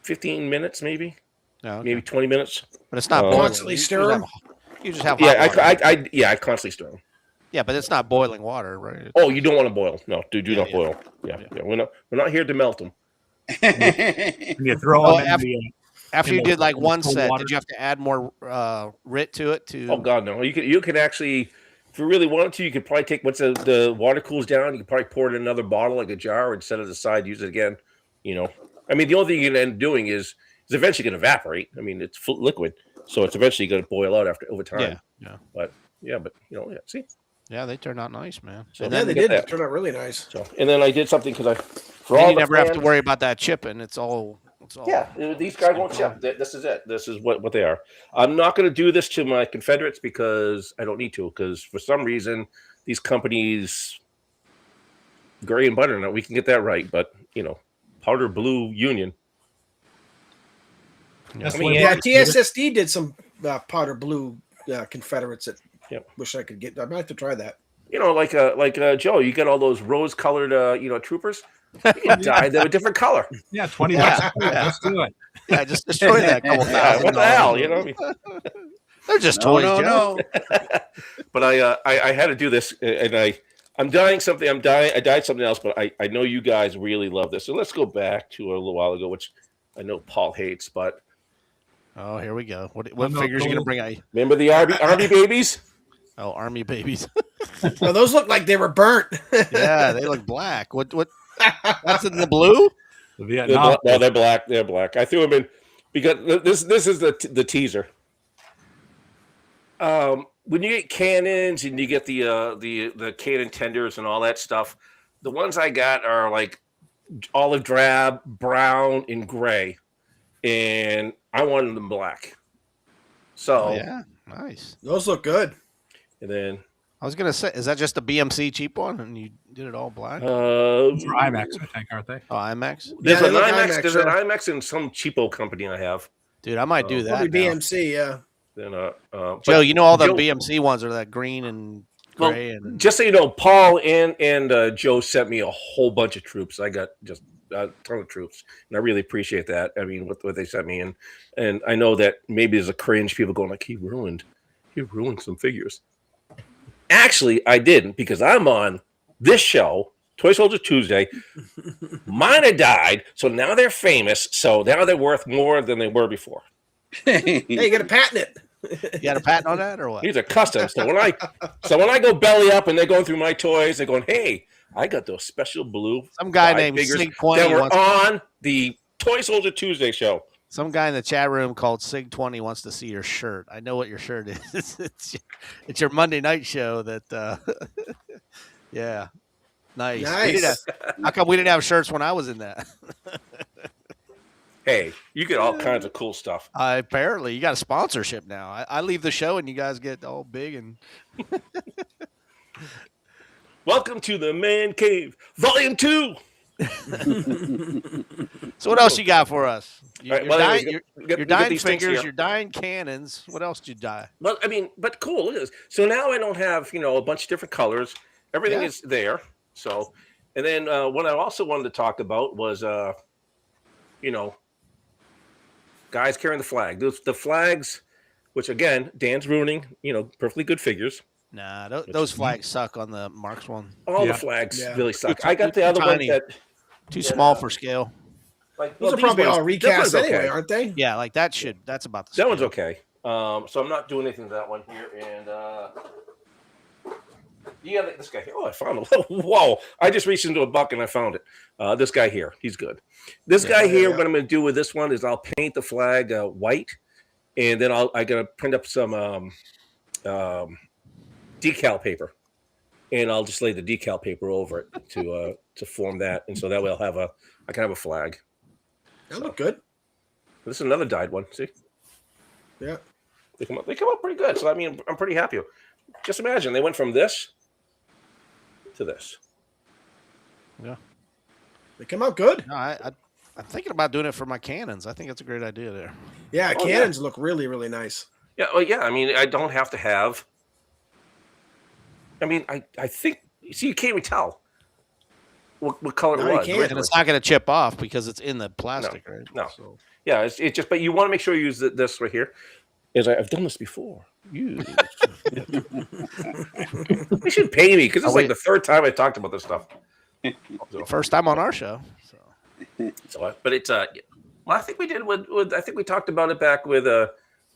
15 minutes, maybe. No, okay. Maybe 20 minutes. But it's not Uh, boiling. Constantly You just stir 'em? You just have hot water. I constantly stir them. Yeah, but it's not boiling water, right? Oh, you don't want to boil. No, do not yeah. boil. Yeah. We're not here to melt them. And you throw Oh, them in the After in you the- did like in the one cold set, water? did you have to add more writ to it? Oh God, no. You can actually, if you really wanted to, you could probably take once the water cools down, you could probably pour it in another bottle, like a jar, and set it aside, use it again. The only thing you can end up doing is eventually going to evaporate. It's liquid, So it's eventually going to boil out over time. Yeah, yeah, But see. yeah. They turned out nice, man. So And Yeah, then, they get did. that. Turn out really nice. So, and then I did something because for then all you the never have to fans- worry about that chipping. It's all. Yeah, these guys won't chip. This is it. This is what they are. I'm not going to do this to my Confederates because I don't need to. Because for some reason, these companies, gray and butternut, we can get that right. But powder blue Union. That's I the mean, way Yeah, it is. TSSD did some powder blue Confederates that Yep. wish I could get. I might have to try that. Like Joe, you get all those rose-colored, troopers. You can dye them a different color. Yeah, $20. Yeah, Let's do it. Yeah, just destroy that couple Yeah, thousand. what the hell, They're just No, toys, no, Joe. no. But I had to do this, and I'm dyeing something. I dyed something else, but I know you guys really love this. So let's go back to a little while ago, which I know Paul hates, but Oh, here we go. What no, figures are you Cole. gonna bring? remember the Army babies? Oh, Army babies. No, those look like they were burnt. Yeah, they look black. What? That's in the blue. The They're Vietnam. no, they're black. They're black. I threw them in because this is the teaser. When you get cannons and you get the cannon tenders and all that stuff, the ones I got are like olive drab, brown, and gray, and I wanted them black. So Oh, yeah, nice. Those look good. and then I was gonna say, is that just a BMC cheap one, and you did it all black? uh, For IMAX, I think, aren't they? Oh, IMAX, there's Yeah, an they look IMAX. IMAX, There's an yeah. IMAX in some cheapo company I have. dude, I might do that. Probably now. BMC. Yeah. Then Joe, but you know all the Joe- BMC ones are that green and Well, gray, and just so you know, Paul and Joe sent me a whole bunch of troops. I got just a ton of troops, and I really appreciate that. I mean, what they sent me, and I know that maybe there's a cringe people going like, he ruined some figures. Actually, I didn't, because I'm on this show, Toy Soldier Tuesday. Mine had died, so now they're famous. So now they're worth more than they were before. Hey, you got to patent it. you got a patent on that or what? These are custom. So when I go belly up and they're going through my toys, they're going, "Hey, I got those special blue Some guy dyed named figures Sig 20 that were wants. on the Toy Soldier Tuesday show." Some guy in the chat room called Sig 20 wants to see your shirt. I know what your shirt is. It's your Monday night show. That yeah, nice. We didn't have- how come we didn't have shirts when I was in that? Hey, you get all kinds of cool stuff. Apparently, you got a sponsorship now. I leave the show and you guys get all big and Welcome to the Man Cave, Volume 2. so. What else you got for us? All right, You're well, dying, anyways, we you're got dying these things fingers. here. You're dying cannons. What else did you die? Well, I mean, but cool. Look at this. So now I don't have, a bunch of different colors. Everything Yeah. is there. So, and then what I also wanted to talk about was, guys carrying the flag. The flags, which again, Dan's ruining, perfectly good figures. Nah, those flags suck on the Marks one. All Yeah. the flags Yeah. really suck. Too I got the other ones tiny. that, Too Yeah. small for scale. like, Those are these probably ones- all this recast one's okay. anyway, aren't they? Yeah, like that's about the That one's scale. okay. So I'm not doing anything to that one here. And yeah, this guy here. Oh, I found him. Whoa! I just reached into a bucket and I found it. This guy here, he's good. This guy here, yeah. what I'm going to do with this one is I'll paint the flag white, and then I got to print up some decal paper, and I'll just lay the decal paper over it to form that, and so that way I can have a flag. That look good. This is another dyed one. See, Yeah. they come up pretty good. So I mean, I'm pretty happy. Just imagine they went from this to this. They come out good. No, I'm thinking about doing it for my cannons. I think that's a great idea there. Yeah, Oh, yeah. cannons look really, really nice. Yeah, well, yeah. I mean, I don't have to have. I mean, I think. See, you can't even tell what color No, it you was. can't. And originally. it's not going to chip off because it's in the plastic, right? no. So, Yeah, it's just. But you want to make sure you use this right here. I've done this before. You. They should pay me because it's like the third time I talked about this stuff. first time on our show. So. But it's well, I think we did with I think we talked about it back with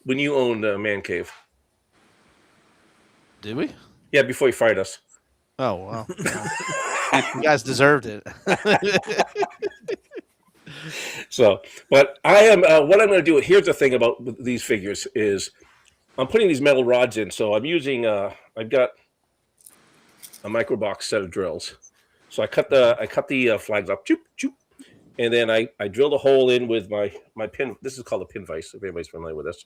when you owned Man Cave. Did we? Yeah, before you fired us. Oh, well. You guys deserved it. So, but I am what I'm going to do. Here's the thing about these figures is I'm putting these metal rods in. So I'm using I've got a micro box set of drills. So I cut the flags up, choop, choop, and then I drill the hole in with my pin. This is called a pin vise. If anybody's familiar with this,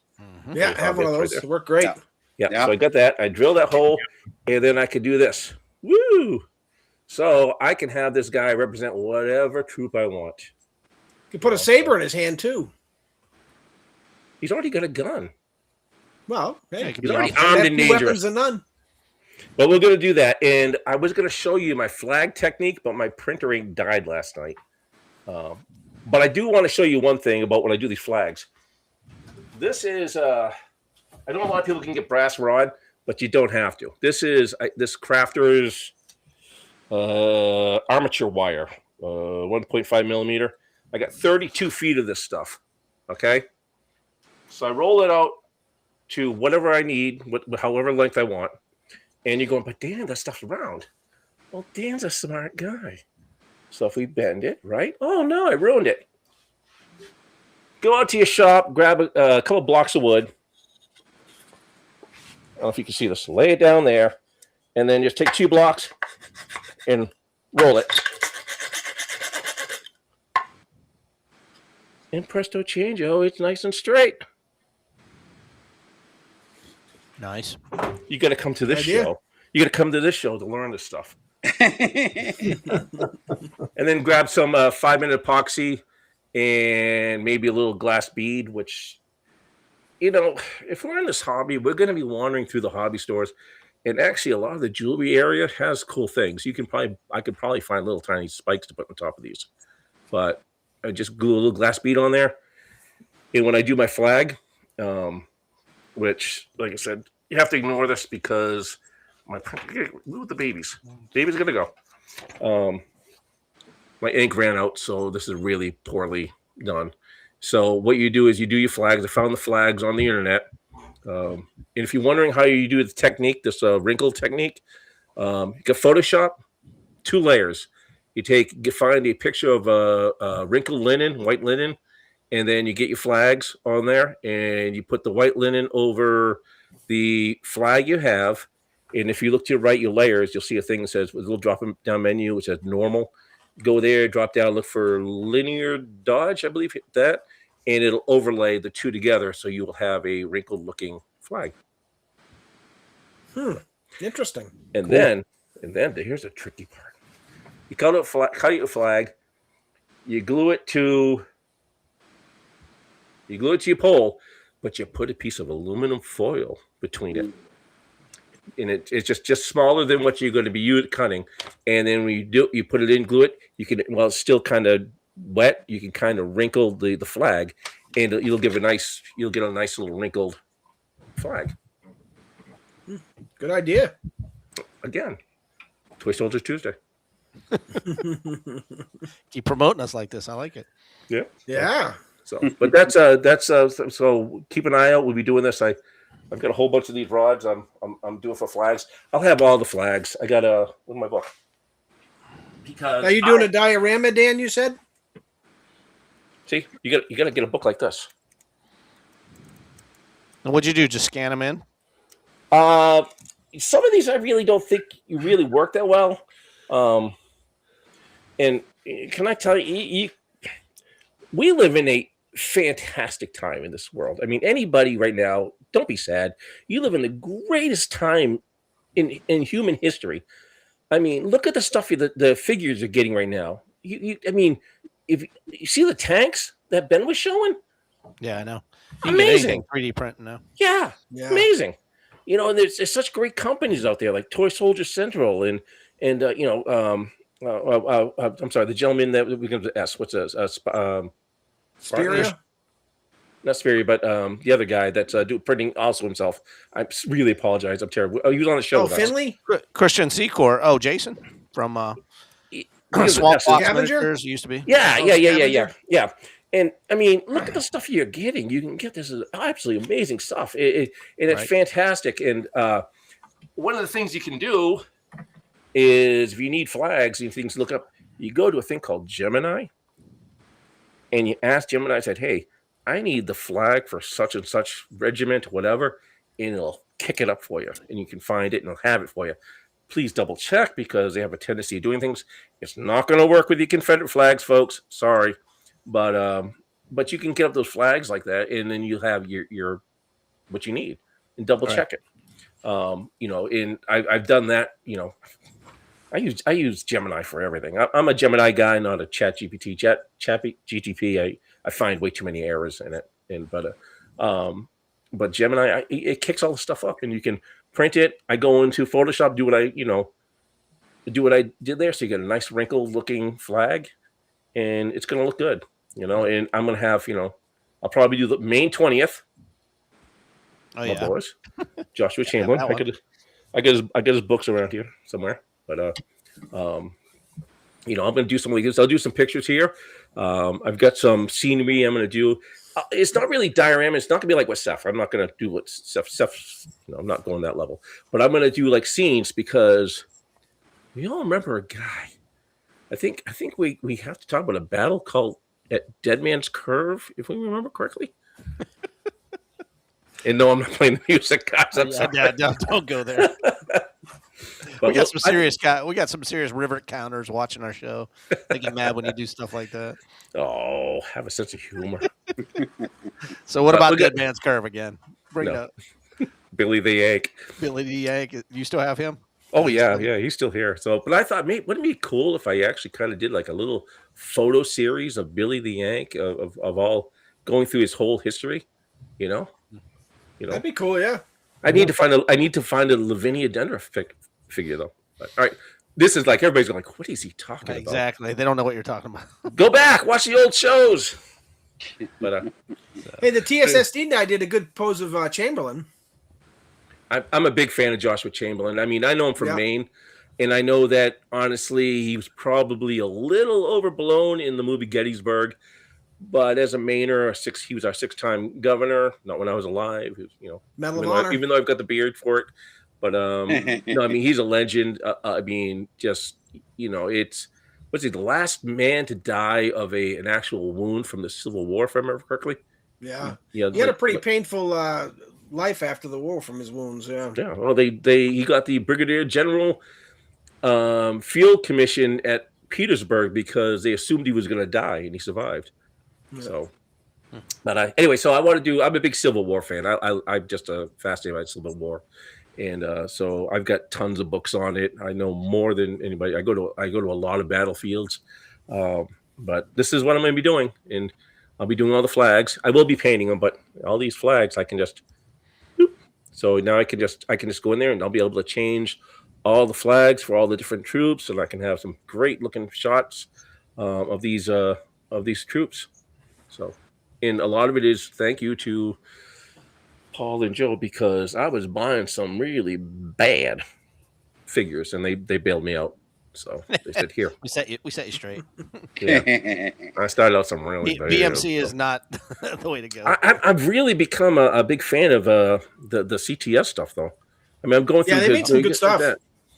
Yeah, I have one of those. They work great. Yeah. So I got that. I drill that hole, and then I could do this. Woo! So I can have this guy represent whatever troop I want. You can put a saber in his hand too. He's already got a gun. Well, hey, He's already armed and dangerous. Weapons and none. But we're going to do that. And I was going to show you my flag technique, but my printer ink died last night. But I do want to show you one thing about when I do these flags. This is, I know a lot of people can get brass rod, but you don't have to. This is this crafter's armature wire, 1.5 millimeter. I got 32 feet of this stuff. Okay. So I roll it out to whatever I need, however length I want. And you're going, but Dan, that stuff's round. Well, Dan's a smart guy. So if we bend it, right? Oh, no, I ruined it. Go out to your shop, grab a couple blocks of wood. I don't know if you can see this. Lay it down there, and then just take 2 blocks and roll it. And presto changeo, it's nice and straight. Nice. You got to come to this show. You got to come to this show to learn this stuff. And then grab some 5-minute epoxy and maybe a little glass bead, which, you know, if we're in this hobby, we're going to be wandering through the hobby stores. And actually, a lot of the jewelry area has cool things. I could probably find little tiny spikes to put on top of these. But I just glue a little glass bead on there. And when I do my flag, which, like I said, you have to ignore this because with the babies. Baby's going to go. My ink ran out, so this is really poorly done. So what you do is you do your flags. I found the flags on the internet. And if you're wondering how you do the technique, this wrinkle technique, you can Photoshop 2 layers. You find a picture of wrinkled linen, white linen, and then you get your flags on there, and you put the white linen over the flag you have. And if you look to your right, your layers, you'll see a thing that says with a little drop-down menu, which says normal. Go there, drop down, look for linear dodge, I believe that, and it'll overlay the 2 together, so you will have a wrinkled-looking flag. Interesting. And then here's a tricky part. You cut out a flag, you glue it to your pole, but you put a piece of aluminum foil between it. And it's just smaller than what you're going to be cutting. And then when you put it in, glue it, you can, while it's still kind of wet, you can kind of wrinkle the flag, and you'll get a nice little wrinkled flag. Good idea. Again, Toy Soldiers Tuesday. Keep promoting us like this. I like it. Yeah. Yeah. So, but that's so keep an eye out. We'll be doing this. I've got a whole bunch of these rods. I'm doing for flags. I'll have all the flags. I got in my book. Because Are you doing a diorama, Dan? You said. See, you got to get a book like this. And what'd you do? Just scan them in? Some of these I really don't think you really work that well. And can I tell you, we live in a fantastic time in this world. I mean, anybody right now, don't be sad. You live in the greatest time in human history. I mean, look at the stuff the figures are getting right now. I mean, if you see the tanks that Ben was showing, Yeah, I know. amazing. 3D printing now. Yeah, amazing. You know, and there's such great companies out there like Toy Soldier Central and I'm sorry, the gentleman that we can ask. What's this? Speria? Not Speria, but the other guy that's printing also himself. I really apologize. I'm terrible. Oh, he was on the show. Oh, Finley? Christian Secor. Oh, Jason from was Swamp Fox Scavenger? Miniatures used to be. Yeah. And I mean, look at the stuff you're getting. You can get this absolutely amazing stuff, and it's fantastic. And one of the things you can do is if you need flags and things to look up, you go to a thing called Gemini, and you ask Gemini, I said, hey, I need the flag for such and such regiment, whatever, and it'll kick it up for you, and you can find it and it'll have it for you. Please double check because they have a tendency of doing things. It's not going to work with the Confederate flags, folks. Sorry, but you can get up those flags like that, and then you'll have your what you need, and double check it. And I've done that. I use Gemini for everything. I'm a Gemini guy, not a Chat GPT. GTP, I find way too many errors in it. But Gemini, it kicks all the stuff up, and you can print it. I go into Photoshop, do what I did there, so you get a nice wrinkled looking flag, and it's gonna look good. And I'm gonna have I'll probably do the May 20th. Oh yeah, boys. Joshua Chamberlain. I got his books around here somewhere. But I'm going to do some of these. I'll do some pictures here. I've got some scenery I'm going to do. It's not really diorama. It's not going to be like what Seth. I'm not going to do what Seth. I'm not going that level. But I'm going to do like scenes because we all remember a guy. I think we have to talk about a battle called at Dead Man's Curve, if we remember correctly. And no, I'm not playing the music, guys. I'm sorry. Don't go there. But we got some serious rivet counters watching our show. They get mad when you do stuff like that. Oh, have a sense of humor. So what about Dead Man's Curve again? Bring it up. Billy the Yank. Billy the Yank. You still have him? Oh yeah, he's still here. So, but I thought, mate, wouldn't it be cool if I actually kind of did like a little photo series of Billy the Yank of all going through his whole history? That'd be cool. Yeah. I need to find a Lavinia Dendra figure though. But, all right, this is like everybody's going like, what is he talking about? Exactly. They don't know what you're talking about. Go back, watch the old shows. But hey, the TSSD guy did a good pose of Chamberlain. I'm a big fan of Joshua Chamberlain. I mean, I know him from Maine, and I know that honestly, he was probably a little overblown in the movie Gettysburg. But as a Mainer, he was our 6-time governor. Not when I was alive. He was, Medal of Honor. Even though I've got the beard for it. But he's a legend. It's was he the last man to die of an actual wound from the Civil War, if I remember correctly? Yeah. He had a pretty painful life after the war from his wounds. Yeah. Yeah. Well, he got the Brigadier General Field Commission at Petersburg because they assumed he was going to die, and he survived. Yeah. So, but anyway, so I'm a big Civil War fan. I'm just fascinated by Civil War. And so I've got tons of books on it. I know more than anybody. I go to a lot of battlefields, but this is what I'm going to be doing, and I'll be doing all the flags. I will be painting them, but all these flags I can just. So now I can just go in there, and I'll be able to change all the flags for all the different troops, and I can have some great looking shots of these troops. So, and a lot of it is thank you to Paul and Joe, because I was buying some really bad figures and they bailed me out. So they said, "Here, we set you straight." Yeah, I started out some really bad. BMC is not the way to go. I've really become a big fan of the CTS stuff, though. I mean, I'm going through. Yeah, they made some good stuff.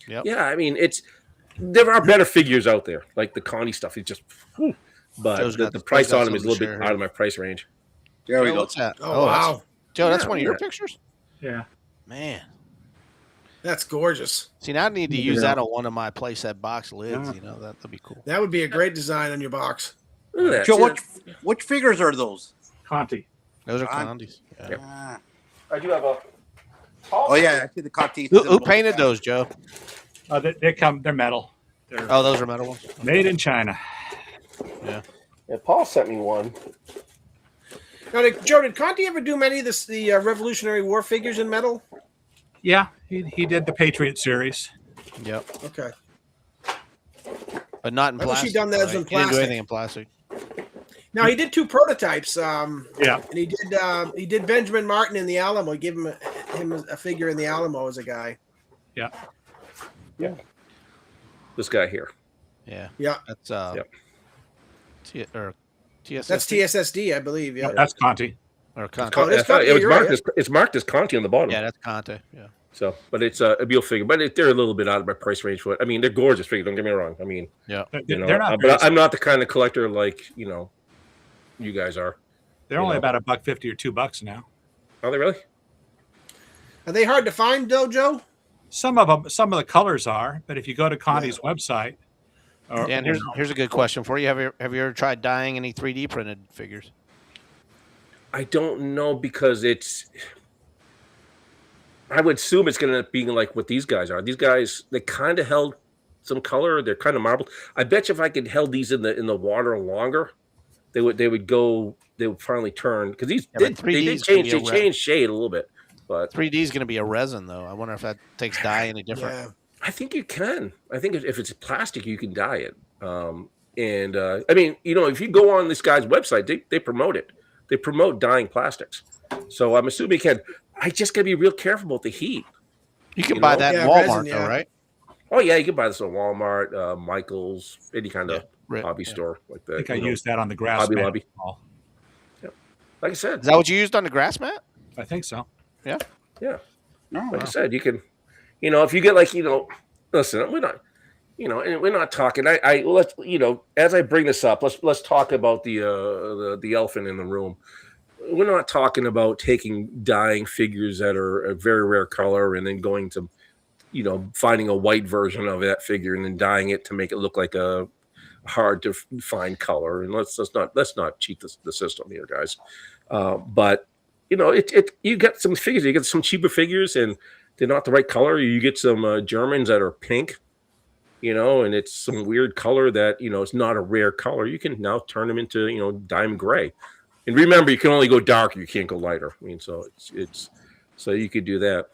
Yep. Yeah, I mean, there are better figures out there, like the Connie stuff. It's just, but the price on them is a little bit out of my price range. There we go. What's that? Oh wow. Joe, that's one of your pictures? Yeah. Man. That's gorgeous. See, now I need to use that on one of my playset box lids. That'd be cool. That would be a great design on your box. Joe, which figures are those? Conti. Those are Condis. Yeah. Yep. I do have a. Oh yeah, I see the Conti. Who painted those, Joe? They're metal. Those are metal ones? Made in China. Yeah. Yeah, Paul sent me one. Now, Joe, did Conti ever do many of the Revolutionary War figures in metal? Yeah, he did the Patriot series. Yep. Okay. But not in I wish plastic. he'd done that in He didn't plastic. do anything in plastic. Now he did 2 prototypes. Yeah. And he did Benjamin Martin in the Alamo. He gave him a figure in the Alamo as a guy. Yeah. Yeah. This guy here. Yeah. Yeah. That's TSSD. That's TSSD, I believe. Yeah. That's Conti. Or Conti. Oh, it's Conti, you're right. It's marked as Conti on the bottom. Yeah, that's Conti. Yeah. So, but it's a Beal figure, but they're a little bit out of my price range for it. I mean, they're gorgeous figures. Don't get me wrong. I mean, yeah, they're not. But I'm not the kind of collector like you guys are. They're You only know. about $1.50 or $2 now. Are they really? Are they hard to find, though, Joe? Some of the colors are, but if you go to Connie's website, Dan, here's a good question for you. Have you ever tried dyeing any 3D printed figures? I don't know because I would assume it's going to be like what these guys are. These guys, they kind of held some color. They're kind of marbled. I bet you if I could held these in the water longer, they would finally turn because these they changed shade a little bit. But 3D is going to be a resin, though. I wonder if that takes dye any different. Yeah. I think you can. I think if it's plastic, you can dye it. I mean, if you go on this guy's website, they promote it. They promote dyeing plastics. So I'm assuming you can. I just got to be real careful with the heat. You can buy that at Walmart, though, right? Oh, yeah, you can buy this at Walmart, Michael's, any kind of hobby store like that. I think I used that on the grass Hobby mat. Lobby. Yep. Like I said. Is that what you used on the grass mat? I think so. Yeah. Yeah. Oh, Like I said, you can, if you get listen, we're not, and we're not talking. Let's, as I bring this up, let's talk about the elephant in the room. We're not talking about dyeing figures that are a very rare color and then going to, finding a white version of that figure and then dyeing it to make it look like a hard to find color. And let's not cheat the system here, guys. But you get some figures, you get some cheaper figures and they're not the right color. You get some Germans that are pink, and it's some weird color that, it's not a rare color. You can now turn them into, dye them gray. And remember, you can only go darker. You can't go lighter. I mean, so so you could do that.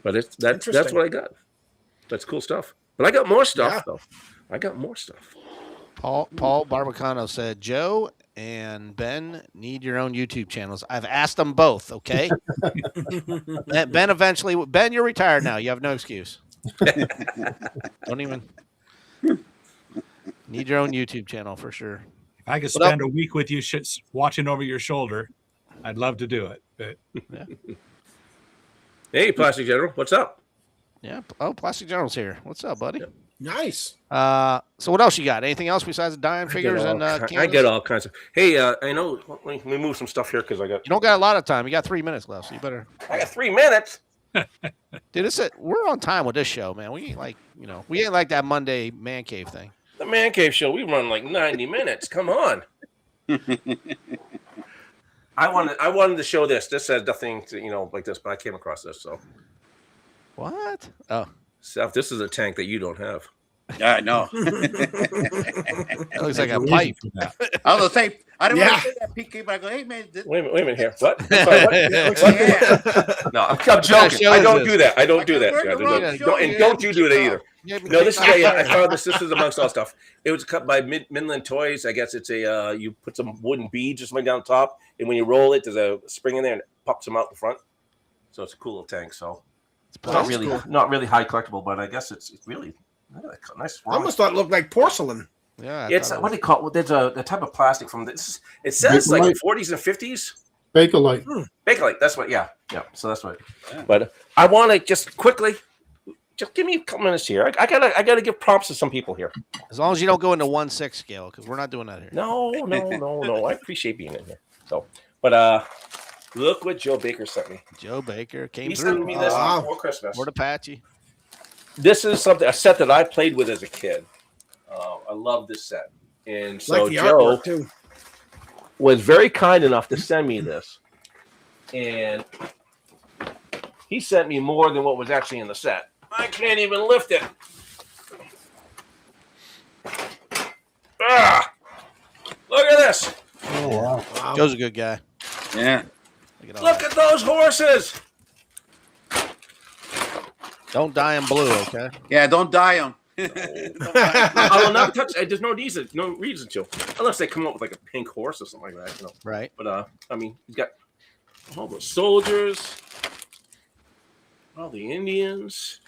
But that's what I got. That's cool stuff. But I got more stuff though. I got more stuff. Paul Barbacano said, Joe and Ben need your own YouTube channels. I've asked them both. Okay. Ben, you're retired now. You have no excuse. Don't even need your own YouTube channel for sure. If I could spend a week with you watching over your shoulder, I'd love to do it. But Hey, Plastic General, what's up? Yeah. Oh, Plastic General's here. What's up, buddy? Nice. So what else you got? Anything else besides the dyeing figures and I canvas? get all kinds of. Hey, I know. Let me move some stuff here because I got. You don't got a lot of time. You got 3 minutes left, so you better. I got 3 minutes. Dude, we're on time with this show, man. We ain't like that Monday man cave thing. The Man Cave Show, we run like 90 minutes. Come on. I wanted to show this. This has nothing to, like this, but I came across this. So What? Oh, Seth, this is a tank that you don't have. Yeah, I know. that looks like a pipe. I was gonna say I didn't want Yeah. to say that, PK, but I go, hey man, Wait a minute here. What? I'm sorry, what? No, I'm joking. I don't do that. I don't do that. And don't you do it either. No, this is I found this. This is amongst all stuff. It was cut by Midland Toys. I guess it's you put some wooden beads or something down top, and when you roll it, there's a spring in there and it pops them out the front. So it's a cool little tank. So it's not really high collectible, but I guess it's really nice. I almost thought it looked like porcelain. Yeah. It's what do you call it? There's a type of plastic from this. It says like 40s and 50s. Bakelite. Bakelite. That's what. Yeah. So that's what. But I want to just quickly. Just give me a couple minutes here. I gotta give props to some people here. As long as you don't go into 1/6 scale, because we're not doing that here. No. I appreciate being in here. So, but look what Joe Baker sent me. Joe Baker came He through. sent me this before Christmas. Fort Apache. This is a set that I played with as a kid. I love this set, and so Like the Joe artwork too. was very kind enough to send me this, and he sent me more than what was actually in the set. I can't even lift it. Look at this. Oh, wow. Wow. Joe's a good guy. Yeah. Look at those horses. Don't dye in blue, okay? Yeah, don't die them. I will not touch. There's no reason to, unless they come up with like a pink horse or something like that. Right. But I mean, he's got all the soldiers, all the Indians,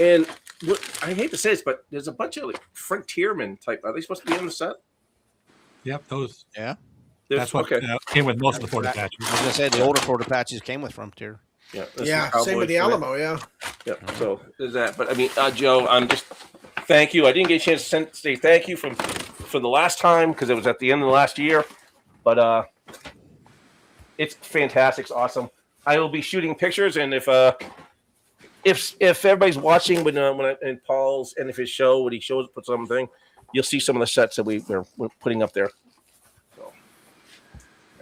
and what I hate to say this, but there's a bunch of like frontiermen type. Are they supposed to be on the set? Yep, those. Yeah. That's what came with most of the Fort I Apache. was gonna say the older Fort Apaches came with Frontier. Yeah. Yeah, same with the Alamo. Yeah. Yeah. So there's that. But I mean, Joe, I'm just thank you. I didn't get a chance to say thank you from for the last time because it was at the end of the last year. But it's fantastic. It's awesome. I will be shooting pictures, and if everybody's watching when in Paul's end of his show when he puts something, you'll see some of the sets that we're putting up there. So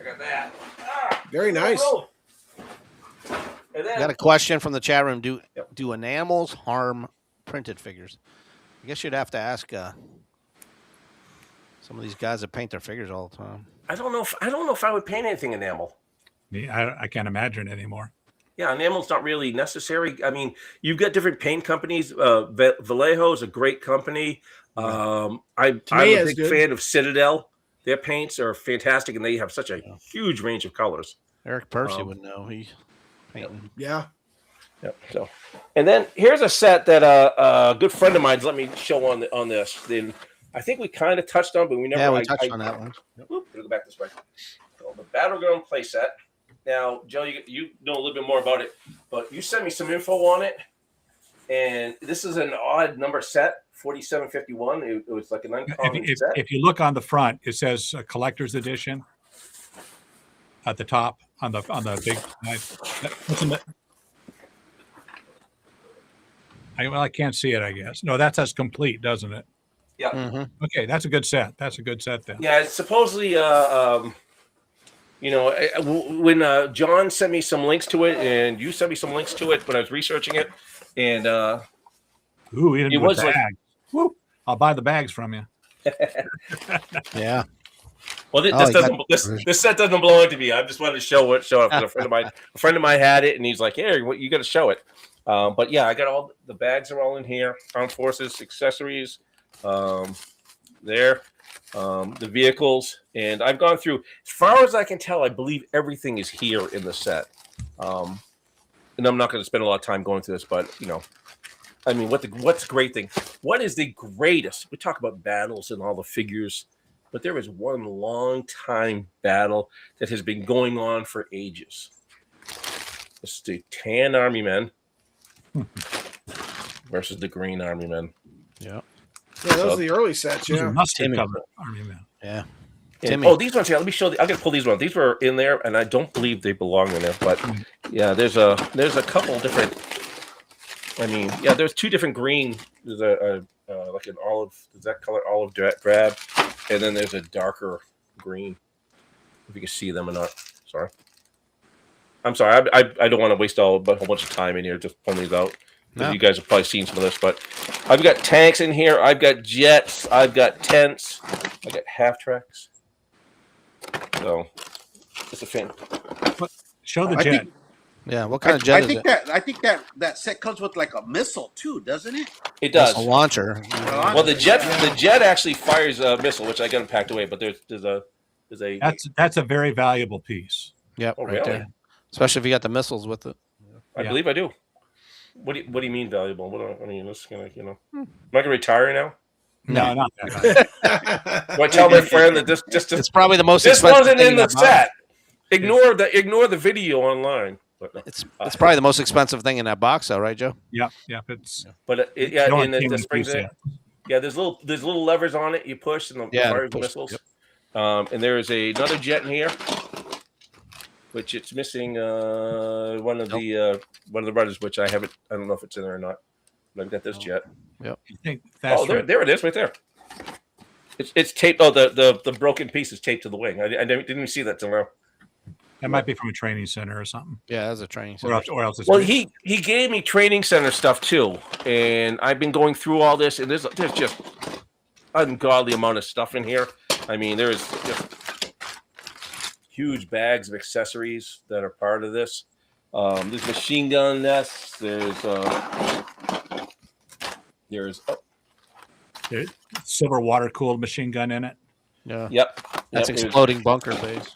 I got that. Very nice. And then, Got a question from the chat room. Do enamels harm printed figures? I guess you'd have to ask some of these guys that paint their figures all the time. I don't know if I would paint anything enamel. I can't imagine anymore. Yeah, enamel's not really necessary. I mean, you've got different paint companies. Vallejo is a great company. I'm a big fan of Citadel. Their paints are fantastic, and they have such a huge range of colors. Eric Percy would know. He's painting. Yeah. Yep. So, and then here's a set that a good friend of mine's let me show on this. Then I think we kind of touched on, but we never. Yeah, we touched on that one. Whoop, go back this way. So the Battleground playset. Now, Joe, you know a little bit more about it, but you sent me some info on it, and this is an odd number set, 4751. It was like an uncommon set. If you look on the front, it says collector's edition at the top on the big side. I can't see it, I guess. No, that says complete, doesn't it? Yeah. Mm-hmm. Okay, that's a good set. That's a good set then. Yeah, it's supposedly when John sent me some links to it, and you sent me some links to it when I was researching it, and ooh, even it with was like, bags. Woo, I'll buy the bags from you. Yeah. Well, this set doesn't belong to me. I just wanted to show it. A friend of mine had it, and he's like, "Hey, you got to show it." But yeah, I got all the bags are all in here. Armed Forces accessories, the vehicles, and I've gone through. As far as I can tell, I believe everything is here in the set. And I'm not going to spend a lot of time going through this, but I mean, what's the great thing? What is the greatest? We talk about battles and all the figures, but there is one long time battle that has been going on for ages. It's the tan army men versus the green army men. Yeah. Yeah, those are the early sets. Those are Yeah. mustard covered army men. Yeah. These ones here. Let me show. I'm gonna pull these ones. These were in there, and I don't believe they belong in there. But yeah, there's a couple different. I mean, yeah, there's two different green. There's a like an olive. Is that color olive drab? And then there's a darker green. If you can see them or not. Sorry. I'm sorry. I don't want to waste a whole bunch of time in here just pulling these out. No. You guys have probably seen some of this, but I've got tanks in here. I've got jets. I've got tents. I got half tracks. So it's a fan. Show the jet. What kind of jet is it? I think that set comes with like a missile too, doesn't it? It does. It's a launcher. Well, the jet actually fires a missile, which I got it packed away. But there's a. That's a very valuable piece. Yep, oh, right really? there. Especially if you got the missiles with it. I believe I do. What do you mean valuable? I mean, this is gonna, am I gonna retire now? No, not that. Do I tell my friend that this it's probably the most this expensive wasn't thing in the that set. Ignore the video online. But no. It's probably the most expensive thing in that box, though, right, Joe? Yeah. It's. But this brings it. Yeah, there's little levers on it. You push and the fires missiles. Yep. And there is another jet in here, which it's missing one of the rudders, which I haven't. I don't know if it's in there or not. But I've got this jet. Yep. I think that's there it is, right there. It's taped. Oh, the broken piece is taped to the wing. I didn't even see that till now. That might be from a training center or something. Yeah, that's a training center. Or else it's he gave me training center stuff too, and I've been going through all this, and there's just ungodly amount of stuff in here. I mean, there's just huge bags of accessories that are part of this. There's machine gun nests. There's silver water cooled machine gun in it. Yeah. Yep. That's exploding bunker base.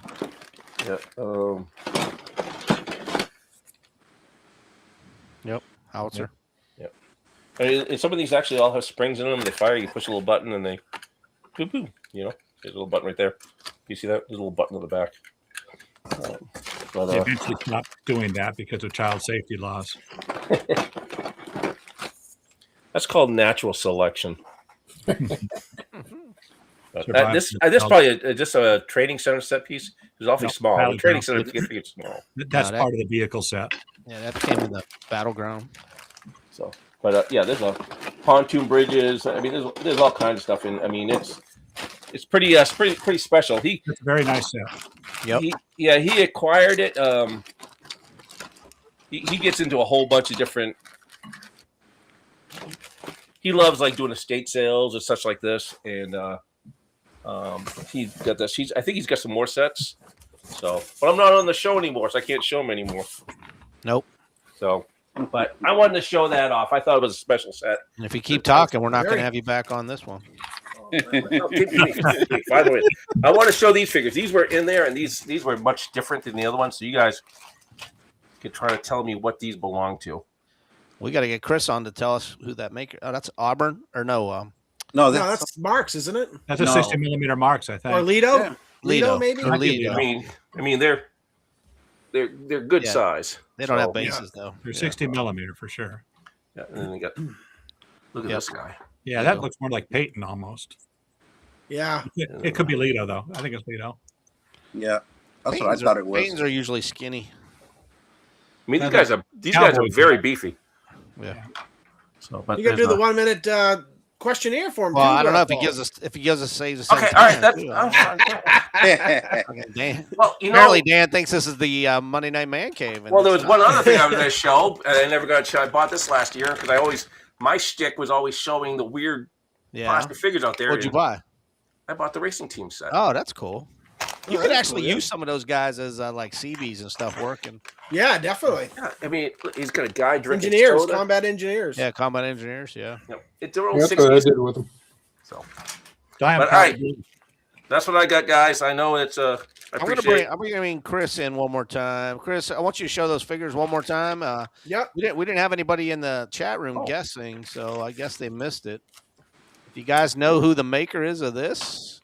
Yeah. Yep. Howitzer. Yep. And some of these actually all have springs in them. They fire. You push a little button, and they, boom, boom. There's a little button right there. You see that? There's a little button on the back. They eventually stopped doing that because of child safety laws. That's called natural selection. But Survival this probably just a training center set piece. It was awfully No, small. The training center battleground. gets small. That's that- part of the vehicle set. Yeah, that came in the battleground. So, but yeah, there's a pontoon bridges. I mean, there's all kinds of stuff in. I mean, it's pretty special. It's a very nice set. Yep. He acquired it. He gets into a whole bunch of different. He loves like doing estate sales and such like this, and he got this. I think he's got some more sets. So, but I'm not on the show anymore, so I can't show him anymore. Nope. So, but I wanted to show that off. I thought it was a special set. And if you keep talking, we're not going to have you back on this one. By the way, I want to show these figures. These were in there, and these were much different than the other ones. So you guys could try to tell me what these belong to. We got to get Chris on to tell us who that maker. Oh, that's Auburn or no? No, No, that's Marks, isn't it? That's a No. 60 millimeter Marks, I think. Or Lido? Yeah. Lido, maybe? Or Lido. I mean, they're good Yeah. size. They don't So, have bases though. They're 60 millimeter for sure. Yeah, and then they got. Look at Yep. this guy. Yeah, that looks more like Peyton almost. Yeah. It could be Lido though. I think it's Lido. yeah. That's what I thought it was. Paintings are usually skinny. I mean, Now these guys are Cowboys. very beefy. Yeah. So, but You got to there's do the a- 1 minute questionnaire for him. Well, too, I don't know if he Paul. gives us saves us. Okay, all right. That's Okay, Dan. well, you know. Apparently, Dan thinks this is the Monday Night Man Cave. and Well, there it's was not. one other thing I was going to show, and I never got to show. I bought this last year because my shtick was always showing the weird Yeah. plastic figures out there. What'd you and buy? I bought the racing team set. Oh, that's cool. You Oh, could that's actually cool, yeah. use some of those guys as like CBs and stuff working. Yeah, definitely. Yeah, I mean, he's got a guy drinking Engineers, soda. combat engineers. Yeah, combat engineers. Yeah. Yep. It's their own That's what I 60s. did with them. So Diamond But, all right. that's what I got, guys. I know it's I I'm gonna appreciate. I'm gonna bring Chris in one more time. Chris, I want you to show those figures one more time. Yep. We didn't have anybody in the chat room Oh. guessing, so I guess they missed it. If you guys know who the maker is of this,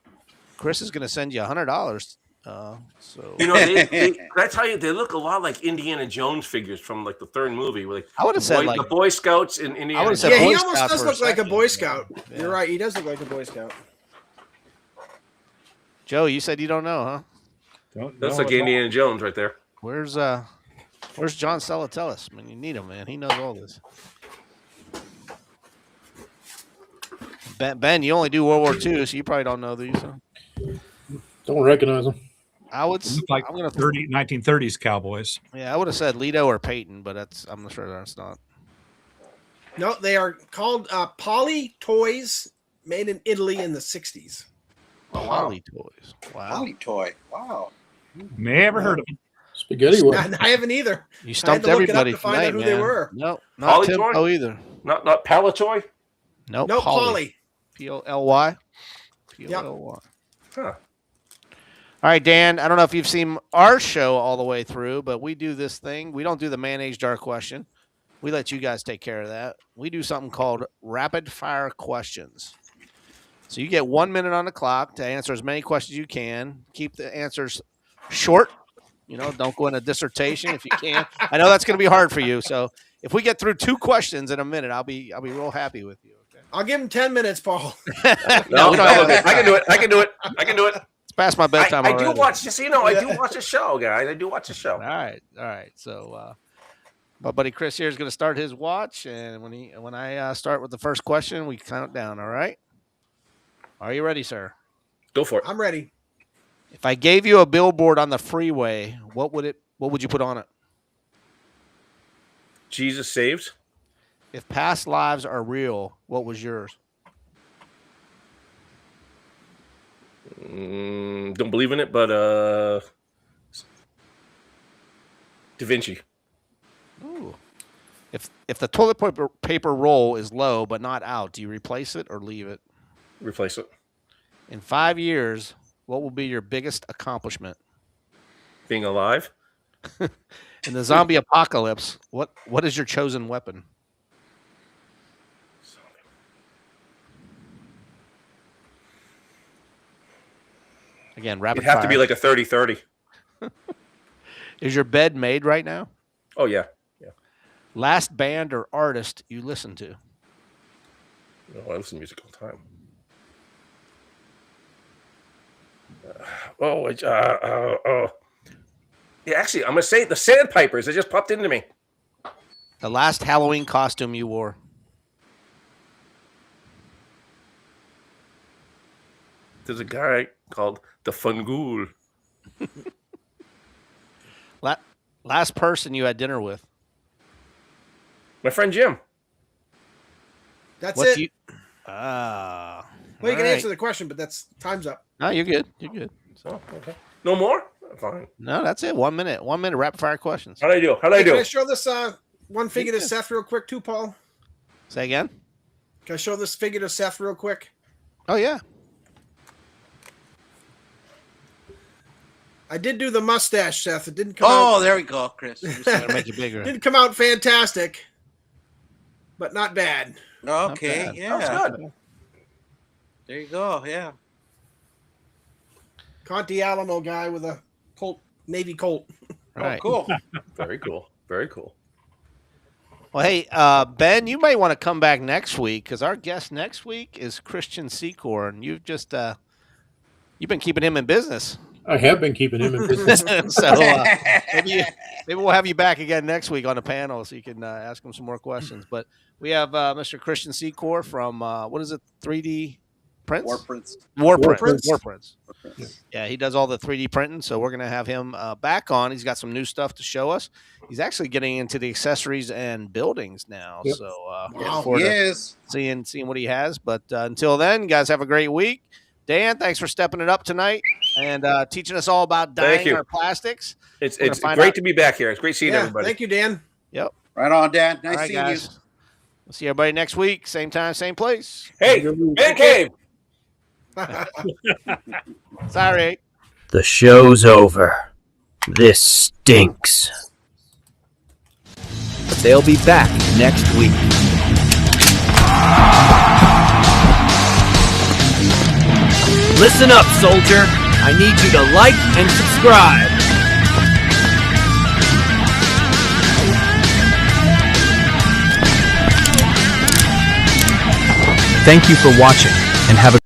Chris is gonna send you $100. So You know, can I tell you, they look a lot like Indiana Jones figures from like the third movie. Like I would have said the Boy Scouts in Indiana. I would've said Jones. Yeah, he Boy almost Scout does for a look like a second. Boy Scout. Yeah. You're right. He does look like a Boy Scout. Joe, you said you don't know, huh? That's like Indiana Jones right there. Where's John Salatellis? I mean, you need him, man. He knows all this. Ben, you only do World War II, so you probably don't know these. Huh? Don't recognize them. I would. Look like I'm gonna. 1930s Cowboys. Yeah, I would have said Lido or Peyton, but I'm not sure that's not. No, they are called Poly Toys, made in Italy in the 60s. Holly toys. Wow. Holy toy. Wow. Never heard of them. Spaghetti was. I haven't either. You I had stumped to look it up everybody to find out tonight, who man. they were. No, not Holly Tim toy? O either. Not Palatoy. Nope. No, Polly. Poly. Poly. Poly. Huh. All right, Dan. I don't know if you've seen our show all the way through, but we do this thing. We don't do the man age dark question. We let you guys take care of that. We do something called rapid fire questions. So you get 1 minute on the clock to answer as many questions as you can. Keep the answers short. You know, don't go in a dissertation if you can. I know that's going to be hard for you. So if we get through 2 questions in a minute, I'll be real happy with you. Okay. I'll give him 10 minutes, Paul. No, we don't have I can do it. I can do it. I can do it. It's past my bedtime I already. do watch. Just so you know, I do watch the show, guys. I do watch the show. All right. So, my buddy Chris here is going to start his watch, and when I start with the first question, we count down. All right. Are you ready, sir? Go for it. I'm ready. If I gave you a billboard on the freeway, what would you put on it? Jesus saves. If past lives are real, what was yours? Don't believe in it, but Da Vinci. Ooh. If the toilet paper roll is low but not out, do you replace it or leave it? Replace it. In 5 years, what will be your biggest accomplishment? Being alive. In the zombie apocalypse, what is your chosen weapon? Again, rapid It'd have to fire. be like a 30-30. Is your bed made right now? Oh yeah. Yeah. Last band or artist you listen to? No, I listen to music all the time. Yeah, actually, I'm gonna say the Sandpipers. It just popped into me. The last Halloween costume you wore. There's a guy called the Fungool. Last person you had dinner with. My friend Jim. That's What it. do you? Well, you can all right. answer the question, but that's time's up. No, you're good. You're good. So okay. No more? Fine. No, that's it. 1 minute. 1 minute rapid fire questions. How'd I do? How'd I Hey, can do? I show this one figure to Seth real quick too, Paul? Say again. Can I show this figure to Seth real quick? Oh yeah. I did do the mustache, Seth. It didn't come out. Oh, there we go, Chris. Gotta make it bigger. Didn't come out fantastic, but not bad. Okay, bad. yeah. That's good. There you go. Yeah. Conti Alamo guy with a Colt, Navy Colt. Right. Oh, cool. Very cool. Very cool. Well, hey, Ben, you might want to come back next week because our guest next week is Christian Secor, and you've just you've been keeping him in business. I have been keeping him in business. So maybe we'll have you back again next week on the panel so you can ask him some more questions. But we have Mr. Christian Secor from what is it? 3D prints? War Prints. Yeah, he does all the 3D printing. So we're gonna have him back on. He's got some new stuff to show us. He's actually getting into the accessories and buildings now. Yep. So Wow, forward to yes. seeing what he has. But until then, you guys have a great week. Dan, thanks for stepping it up tonight and teaching us all about dyeing our plastics. It's We're gonna find great out- to be back here. It's great seeing Yeah, everybody. thank you, Dan. Yep. Right on, Dan. Nice All right, seeing guys. you. We'll see everybody next week. Same time, same place. Hey, Man Cave. Sorry. The show's over. This stinks. But they'll be back next week. Listen up, soldier. I need you to like and subscribe. Thank you for watching and have a